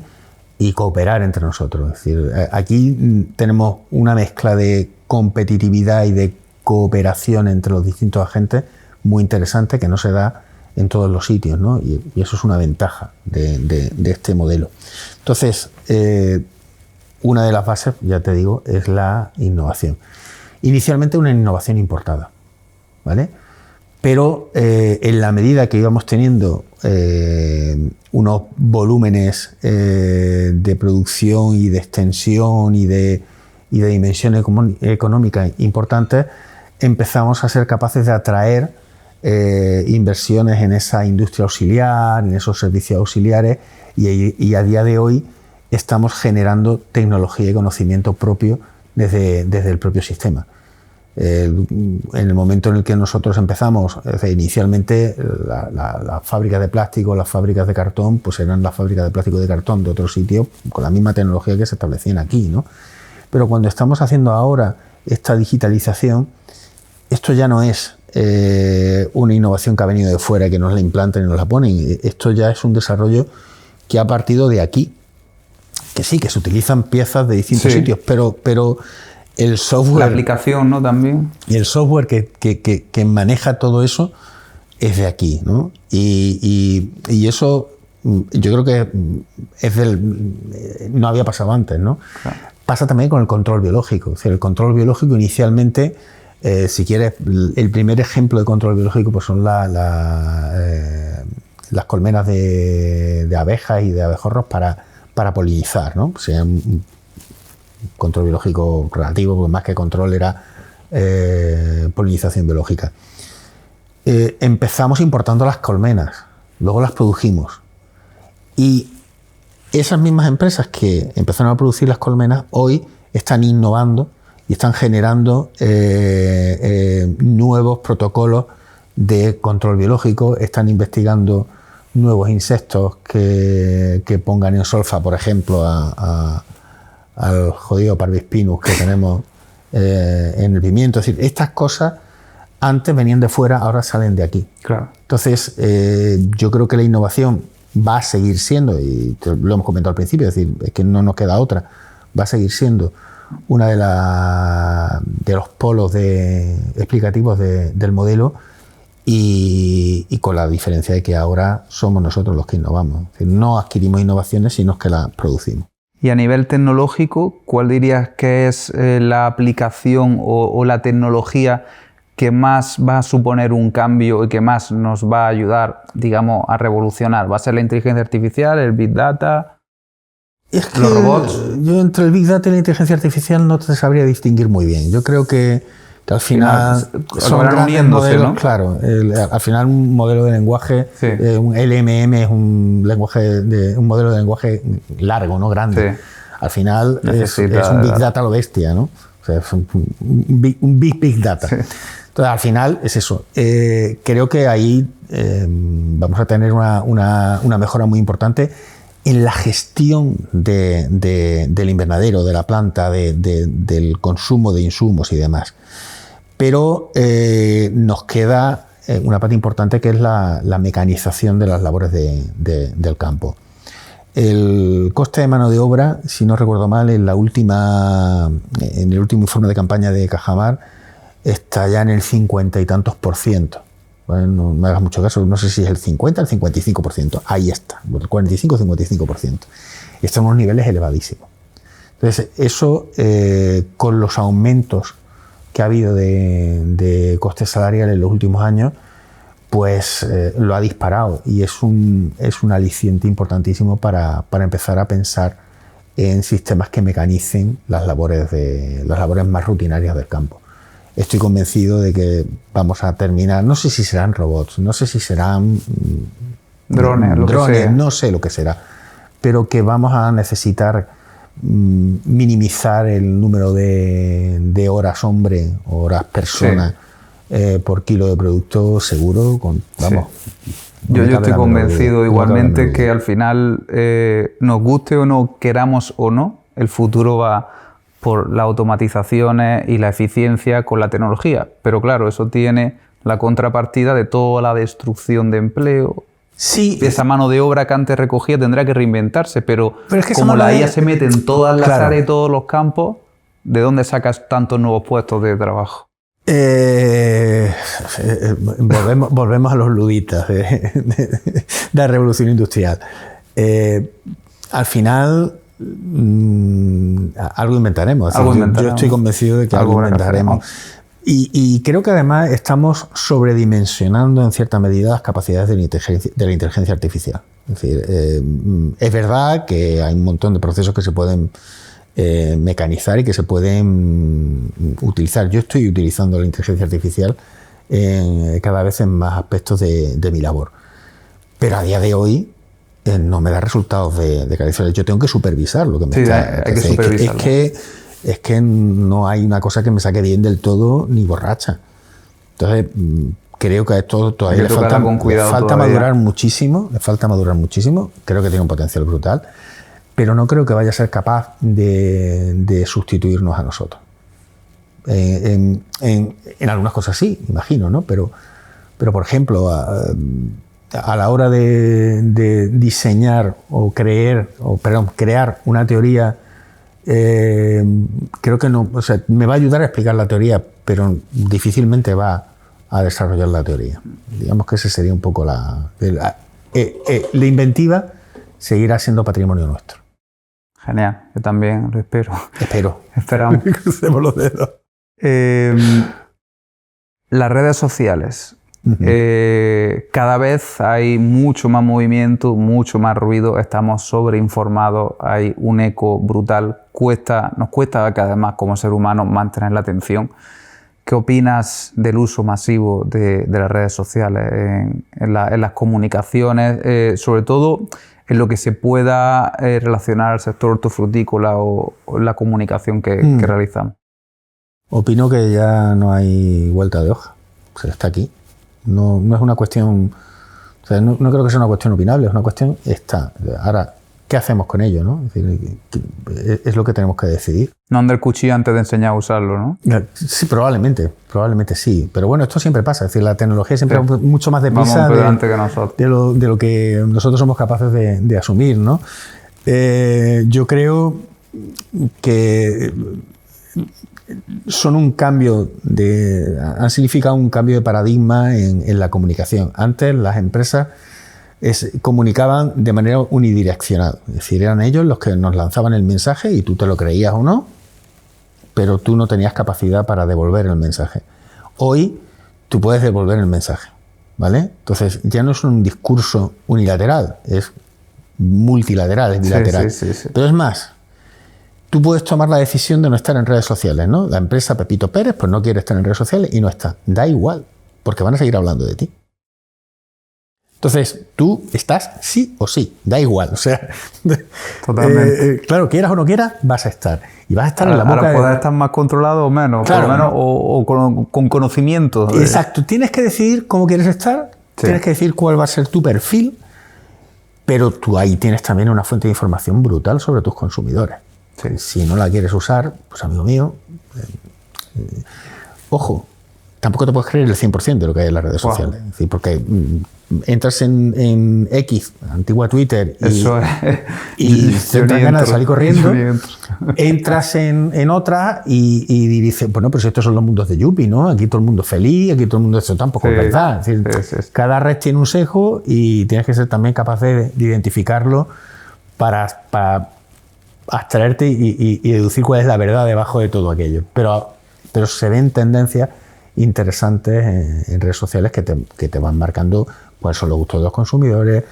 y cooperar entre nosotros. Es decir, aquí tenemos una mezcla de competitividad y de cooperación entre los distintos agentes muy interesante que no se da en todos los sitios, ¿no? Y eso es una ventaja de este modelo. Entonces, una de las bases, ya te digo, es la innovación. Inicialmente una innovación importada, ¿vale? Pero en la medida que íbamos teniendo unos volúmenes de producción y de extensión y de dimensiones económicas importantes, empezamos a ser capaces de atraer inversiones en esa industria auxiliar, en esos servicios auxiliares, y a día de hoy estamos generando tecnología y conocimiento propio desde el propio sistema. En el momento en el que nosotros empezamos, inicialmente las fábricas de plástico, las fábricas de cartón, pues eran las fábricas de plástico y de cartón de otros sitios con la misma tecnología que se establecían aquí, ¿no? Pero cuando estamos haciendo ahora esta digitalización, esto ya no es una innovación que ha venido de fuera y que nos la implantan y nos la ponen. Esto ya es un desarrollo que ha partido de aquí. Que sí, que se utilizan piezas de distintos sitios, pero el software... La aplicación, ¿no? También. Y el software que maneja todo eso es de aquí, ¿no? Y eso yo creo que no había pasado antes, ¿no? Claro. Pasa también con el control biológico. Es decir, el control biológico inicialmente, si quieres, el primer ejemplo de control biológico pues son las colmenas de abejas y de abejorros para polinizar, ¿no? O sea, un control biológico relativo, porque más que control era polinización biológica. Empezamos importando las colmenas, luego las produjimos. Y esas mismas empresas que empezaron a producir las colmenas hoy están innovando y están generando nuevos protocolos de control biológico, están investigando nuevos insectos que pongan en solfa, por ejemplo, al jodido Parvispinus que tenemos en el pimiento. Es decir, estas cosas antes venían de fuera, ahora salen de aquí. Claro. Entonces, yo creo que la innovación va a seguir siendo, y lo hemos comentado al principio, es decir, es que no nos queda otra, va a seguir siendo una de los polos explicativos del modelo, y con la diferencia de que ahora somos nosotros los que innovamos. Es decir, no adquirimos innovaciones, sino que las producimos. Y a nivel tecnológico, ¿cuál dirías que es la aplicación o la tecnología que más va a suponer un cambio y que más nos va a ayudar, digamos, a revolucionar? ¿Va a ser la inteligencia artificial, el Big Data, los robots? Yo entre el Big Data y la inteligencia artificial no te sabría distinguir muy bien. Yo creo que al final son grandes modelos, ¿no? Claro, al final un modelo de lenguaje, un LMM es un modelo de lenguaje largo, ¿no? Grande. Sí. Al final es un Big Data a lo bestia, ¿no? O sea, es un Big Data. Sí. Entonces, al final es eso. Creo que ahí vamos a tener una mejora muy importante en la gestión del invernadero, de la planta, del consumo de insumos y demás. Pero nos queda una parte importante que es la mecanización de las labores del campo. El coste de mano de obra, si no recuerdo mal, en el último informe de campaña de Cajamar está ya en el 50 y tantos %. Bueno, no me hagas mucho caso, no sé si es el 50 o el 55%. Ahí está, el 45-55%. Están en unos niveles elevadísimos. Entonces, eso con los aumentos que ha habido de costes salariales en los últimos años, pues lo ha disparado y es un aliciente importantísimo para empezar a pensar en sistemas que mecanicen las labores más rutinarias del campo. Estoy convencido de que vamos a terminar, no sé si serán robots, no sé si serán drones, no sé lo que será, pero que vamos a necesitar minimizar el número de horas hombre, horas persona por kilo de producto seguro. Yo estoy convencido igualmente que al final, nos guste o no, queramos o no, el futuro va por las automatizaciones y la eficiencia con la tecnología. Pero claro, eso tiene la contrapartida de toda la destrucción de empleo. Sí. Esa mano de obra que antes recogía tendrá que reinventarse, pero es que como la IA se mete en todas las áreas y todos los campos, ¿de dónde sacas tantos nuevos puestos de trabajo? Volvemos a los luditas de la revolución industrial. Al final algo inventaremos. Yo estoy convencido de que algo inventaremos. Y creo que además estamos sobredimensionando en cierta medida las capacidades de la inteligencia artificial. Es decir, es verdad que hay un montón de procesos que se pueden mecanizar y que se pueden utilizar. Yo estoy utilizando la inteligencia artificial cada vez en más aspectos de mi labor. Pero a día de hoy no me da resultados de calidad. Yo tengo que supervisar lo que me está. Hay que supervisarlo. Es que no hay una cosa que me saque bien del todo ni borracha. Entonces, creo que a esto todavía le falta madurar muchísimo. Le falta madurar muchísimo. Creo que tiene un potencial brutal. Pero no creo que vaya a ser capaz de sustituirnos a nosotros. En algunas cosas sí, imagino, ¿no? Pero por ejemplo, a la hora de diseñar o crear una teoría, creo que no, o sea, me va a ayudar a explicar la teoría, pero difícilmente va a desarrollar la teoría. Digamos que ese sería un poco la inventiva seguirá siendo patrimonio nuestro. Genial, yo también lo espero. Esperamos. Crucemos los dedos. Las redes sociales. Cada vez hay mucho más movimiento, mucho más ruido, estamos sobreinformados, hay un eco brutal, nos cuesta cada vez más como ser humano mantener la atención. ¿Qué opinas del uso masivo de las redes sociales en las comunicaciones, sobre todo en lo que se pueda relacionar al sector hortofrutícola o la comunicación que realizamos? Opino que ya no hay vuelta de hoja, o sea, está aquí. No es una cuestión, o sea, no creo que sea una cuestión opinable, es una cuestión está. Ahora, ¿qué hacemos con ello, no? Es decir, es lo que tenemos que decidir. No andar el cuchillo antes de enseñar a usarlo, ¿no? Sí, probablemente sí. Pero bueno, esto siempre pasa, es decir, la tecnología siempre va mucho más deprisa de lo que nosotros somos capaces de asumir, ¿no? Yo creo que han significado un cambio de paradigma en la comunicación. Antes las empresas comunicaban de manera unidireccional, es decir, eran ellos los que nos lanzaban el mensaje y tú te lo creías o no, pero tú no tenías capacidad para devolver el mensaje. Hoy tú puedes devolver el mensaje, ¿vale? Entonces ya no es un discurso unilateral, es multilateral, es bilateral. Sí. Pero es más, tú puedes tomar la decisión de no estar en redes sociales, ¿no? La empresa Pepito Pérez pues no quiere estar en redes sociales y no está. Da igual, porque van a seguir hablando de ti. Entonces, tú estás sí o sí, da igual. O sea, totalmente. Claro, quieras o no quieras, vas a estar. Y vas a estar en la boca. Ahora puedes estar más controlado o menos, claro, por lo menos, o con conocimiento. Exacto. Tienes que decidir cómo quieres estar, tienes que decir cuál va a ser tu perfil, pero tú ahí tienes también una fuente de información brutal sobre tus consumidores. Si no la quieres usar, pues amigo mío, ojo, tampoco te puedes creer el 100% de lo que hay en las redes sociales. Es decir, porque entras en X, antigua Twitter, y te dan ganas de salir corriendo. Entras en otra y dices, bueno, pero si estos son los mundos de Yuppie, ¿no? Aquí todo el mundo es feliz, aquí todo el mundo... Esto tampoco es verdad. Es decir, cada red tiene un sesgo y tienes que ser también capaz de identificarlo para abstraerte y deducir cuál es la verdad debajo de todo aquello. Pero se ven tendencias interesantes en redes sociales que te van marcando cuáles son los gustos de los consumidores,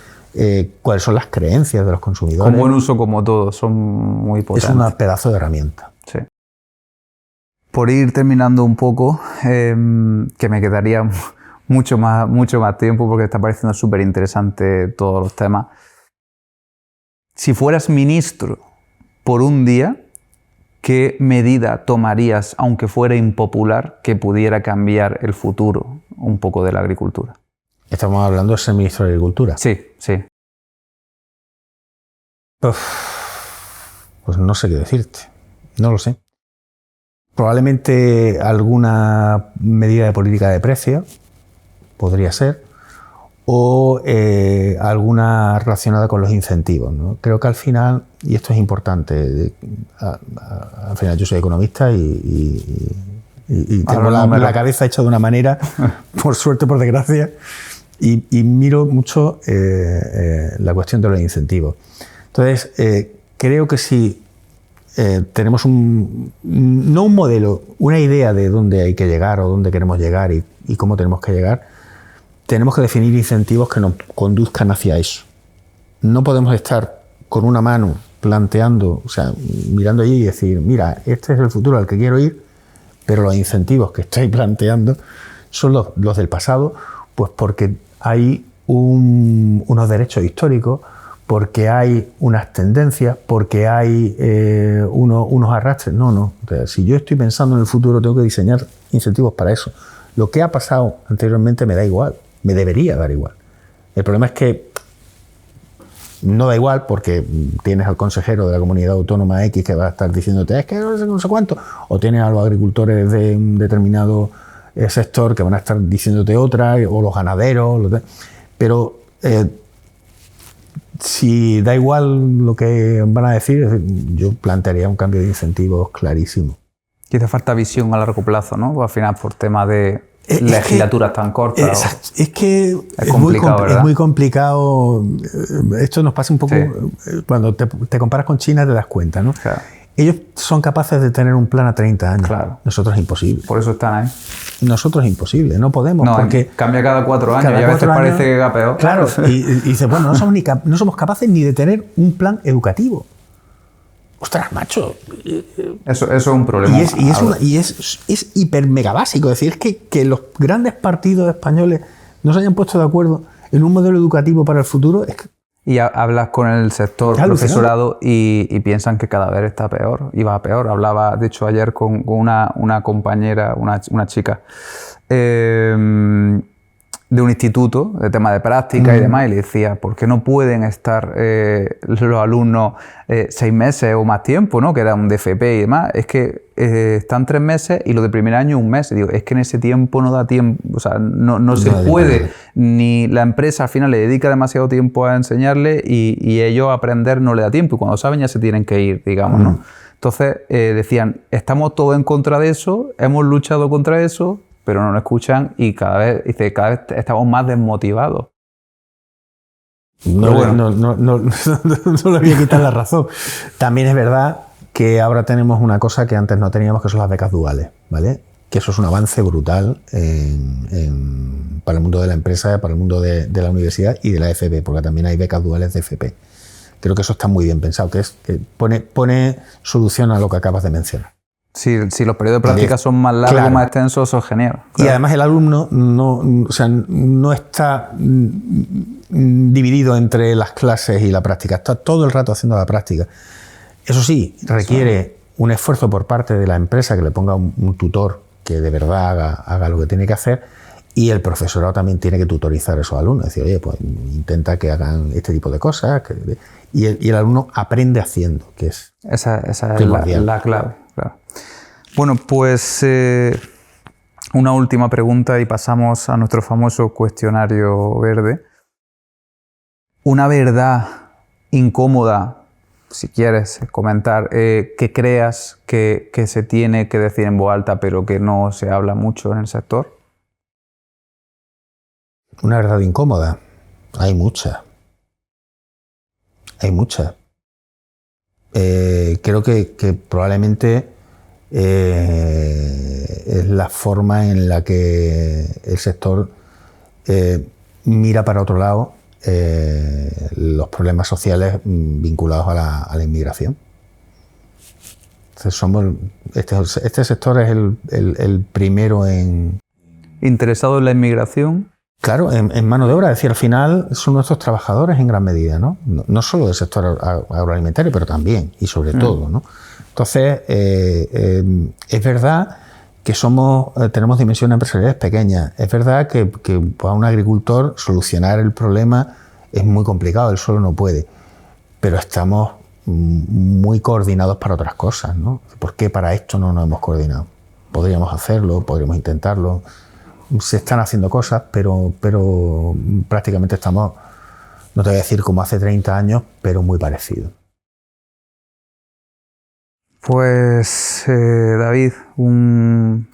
cuáles son las creencias de los consumidores. Con buen uso, como todo, son muy potentes. Es un pedazo de herramienta. Sí. Por ir terminando un poco, que me quedaría mucho más tiempo porque está pareciendo súper interesante todos los temas. Si fueras ministro por un día, ¿qué medida tomarías, aunque fuera impopular, que pudiera cambiar el futuro un poco de la agricultura? Estamos hablando de ser ministro de Agricultura. Sí, sí. Pues no sé qué decirte. No lo sé. Probablemente alguna medida de política de precios podría ser, o alguna relacionada con los incentivos, ¿no? Creo que al final, y esto es importante, al final yo soy economista y tengo la cabeza hecha de una manera, por suerte, por desgracia, y miro mucho la cuestión de los incentivos. Entonces, creo que si tenemos no un modelo, una idea de dónde hay que llegar o dónde queremos llegar y cómo tenemos que llegar, tenemos que definir incentivos que nos conduzcan hacia eso. No podemos estar con una mano planteando, o sea, mirando allí y decir, mira, este es el futuro al que quiero ir, pero los incentivos que estáis planteando son los del pasado, pues porque hay unos derechos históricos, porque hay unas tendencias, porque hay unos arrastres. No. O sea, si yo estoy pensando en el futuro, tengo que diseñar incentivos para eso. Lo que ha pasado anteriormente me da igual. Me debería dar igual. El problema es que no da igual porque tienes al consejero de la comunidad autónoma X que va a estar diciéndote es que no sé cuánto, o tienes a los agricultores de un determinado sector que van a estar diciéndote otra, o los ganaderos, pero si da igual lo que van a decir, yo plantearía un cambio de incentivos clarísimo. Y hace falta visión a largo plazo, ¿no? Al final, por tema de legislaturas tan cortas. Es que es complicado, es muy complicado. Esto nos pasa un poco, sí. Cuando te comparas con China te das cuenta, ¿no? Claro. Ellos son capaces de tener un plan a 30 años. Claro. Nosotros es imposible. Por eso están ahí. Nosotros es imposible, no podemos. No, porque cambia cada 4 años y a veces parece que va peor. Claro, y dices, bueno, no somos capaces ni de tener un plan educativo. Ostras, macho. Eso es un problema. Y es hiper mega básico. Es decir, es que los grandes partidos españoles no se hayan puesto de acuerdo en un modelo educativo para el futuro. Es que... Y hablas con el sector profesorado y piensan que cada vez está peor y va peor. Hablaba, de hecho, ayer con una compañera, una chica, de un instituto, de tema de práctica y demás, y le decía, ¿por qué no pueden estar los alumnos 6 meses o más tiempo, ¿no? Que era un DFP y demás? Es que están 3 meses y los de primer año 1 mes. Y digo, es que en ese tiempo no da tiempo, o sea, no se puede, ni la empresa al final le dedica demasiado tiempo a enseñarle y ellos a aprender no le da tiempo, y cuando saben ya se tienen que ir, digamos, ¿no? Entonces decían, estamos todos en contra de eso, hemos luchado contra eso, pero no nos escuchan y cada vez estamos más desmotivados. No le voy a quitar la razón. También es verdad que ahora tenemos una cosa que antes no teníamos, que son las becas duales, ¿vale? Que eso es un avance brutal para el mundo de la empresa, para el mundo de la universidad y de la FP, porque también hay becas duales de FP. Creo que eso está muy bien pensado, que pone solución a lo que acabas de mencionar. Si los periodos de práctica son más largos, claro, más extensos, eso es genial. Claro. Y además el alumno no está dividido entre las clases y la práctica, está todo el rato haciendo la práctica. Eso sí, requiere un esfuerzo por parte de la empresa que le ponga un tutor que de verdad haga lo que tiene que hacer, y el profesorado también tiene que tutorizar a esos alumnos, decir, oye, pues intenta que hagan este tipo de cosas, y el alumno aprende haciendo, que es esa es la clave. Claro. Bueno, pues Una última pregunta y pasamos a nuestro famoso cuestionario verde. Una verdad incómoda, si quieres comentar, que creas que se tiene que decir en voz alta pero que no se habla mucho en el sector. Una verdad incómoda. Hay muchas. Hay muchas. Creo que probablemente es la forma en la que el sector mira para otro lado los problemas sociales vinculados a la inmigración. Entonces este sector es el primero en... ¿Interesado en la inmigración? Claro, en mano de obra. Es decir, al final son nuestros trabajadores en gran medida, ¿no? No solo del sector agroalimentario, pero también y sobre todo, ¿no? Entonces, es verdad que tenemos dimensiones empresariales pequeñas. Es verdad que para un agricultor solucionar el problema es muy complicado, él solo no puede. Pero estamos muy coordinados para otras cosas, ¿no? ¿Por qué para esto no nos hemos coordinado? Podríamos hacerlo, podríamos intentarlo. Se están haciendo cosas, pero prácticamente estamos, no te voy a decir como hace 30 años, pero muy parecido. Pues David, un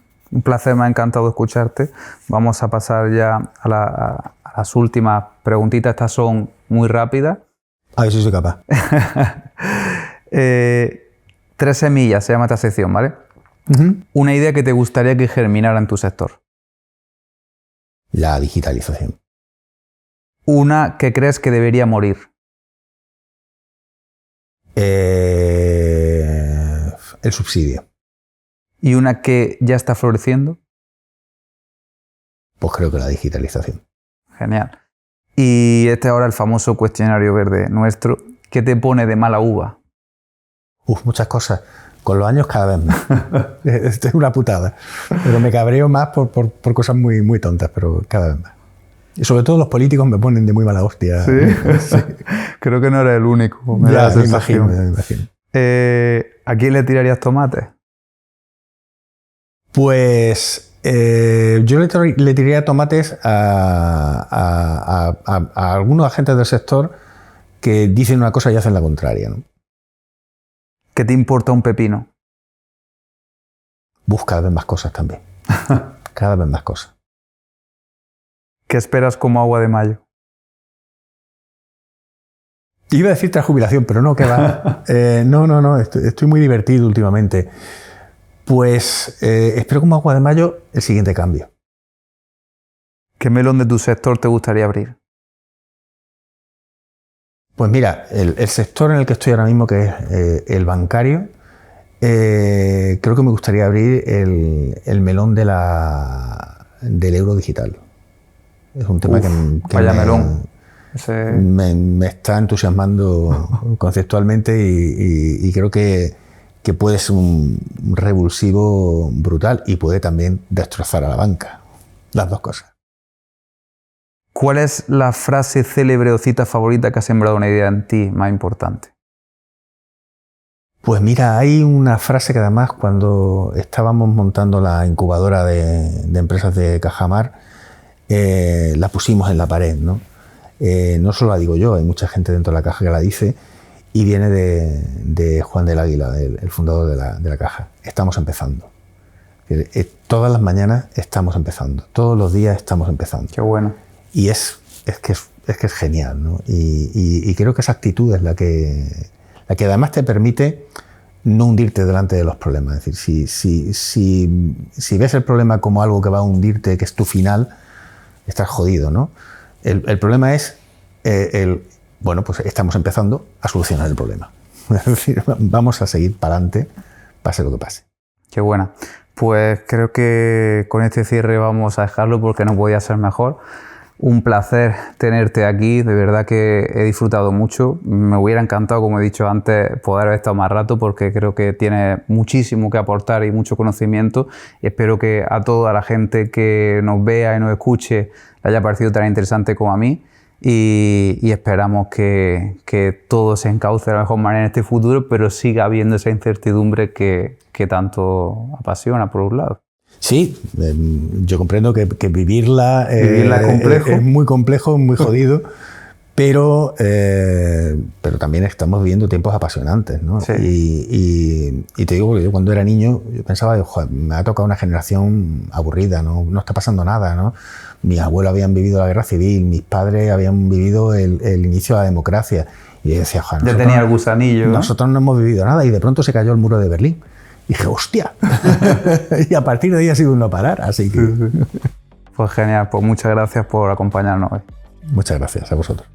placer, me ha encantado escucharte. Vamos a pasar ya a las últimas preguntitas, estas son muy rápidas. A ver si soy capaz. 3 semillas se llama esta sección, ¿vale? Una idea que te gustaría que germinara en tu sector. La digitalización. Una que crees que debería morir. El subsidio. ¿Y una que ya está floreciendo? Pues creo que la digitalización. Genial. Y ahora el famoso cuestionario verde nuestro. ¿Qué te pone de mala uva? Muchas cosas. Con los años cada vez más. Esto es una putada. Pero me cabreo más por cosas muy, muy tontas, pero cada vez más. Y sobre todo los políticos me ponen de muy mala hostia. ¿Sí? Sí. Creo que no eres el único. Me imagino. ¿A quién le tirarías tomates? Pues yo le tiraría tomates a algunos agentes del sector que dicen una cosa y hacen la contraria, ¿no? ¿Qué te importa un pepino? Cada vez más cosas también. Cada vez más cosas. ¿Qué esperas como agua de mayo? Iba a decirte la jubilación, pero no, que va. No. Estoy muy divertido últimamente. Pues espero como agua de mayo el siguiente cambio. ¿Qué melón de tu sector te gustaría abrir? Pues mira, el sector en el que estoy ahora mismo, que es el bancario, creo que me gustaría abrir el melón del euro digital. Es un tema que vaya melón. Me está entusiasmando conceptualmente y creo que puede ser un revulsivo brutal y puede también destrozar a la banca. Las dos cosas. ¿Cuál es la frase célebre o cita favorita que ha sembrado una idea en ti más importante? Pues mira, hay una frase que además cuando estábamos montando la incubadora de empresas de Cajamar, la pusimos en la pared, ¿no? No solo la digo yo, hay mucha gente dentro de la caja que la dice y viene de Juan del Águila, el fundador de la caja. Estamos empezando. Todas las mañanas estamos empezando, todos los días estamos empezando. Qué bueno. Y es que es genial, ¿no? Y creo que esa actitud es la que además te permite no hundirte delante de los problemas. Es decir, si ves el problema como algo que va a hundirte, que es tu final, estás jodido, ¿no? El problema es, bueno, pues estamos empezando a solucionar el problema. Es decir, vamos a seguir para adelante, pase lo que pase. Qué buena. Pues creo que con este cierre vamos a dejarlo porque no podía ser mejor. Un placer tenerte aquí, de verdad que he disfrutado mucho. Me hubiera encantado, como he dicho antes, poder haber estado más rato porque creo que tienes muchísimo que aportar y mucho conocimiento. Y espero que a toda la gente que nos vea y nos escuche le haya parecido tan interesante como a mí. Y esperamos que todo se encauce de la mejor manera en este futuro, pero siga habiendo esa incertidumbre que tanto apasiona por un lado. Sí, yo comprendo que vivirla, Vivirla es complejo. Es muy complejo, muy jodido, pero también estamos viviendo tiempos apasionantes, ¿no? Sí. Y te digo, porque yo cuando era niño yo pensaba, joder, me ha tocado una generación aburrida, no está pasando nada, ¿no? Mis abuelos habían vivido la guerra civil, mis padres habían vivido el inicio de la democracia. Y yo decía, joder, Ya tenía el gusanillo, ¿no? Nosotros no hemos vivido nada, y de pronto se cayó el muro de Berlín. Y dije, hostia. Y a partir de ahí ha sido un no parar, así que... Pues genial, pues muchas gracias por acompañarnos hoy. Muchas gracias a vosotros.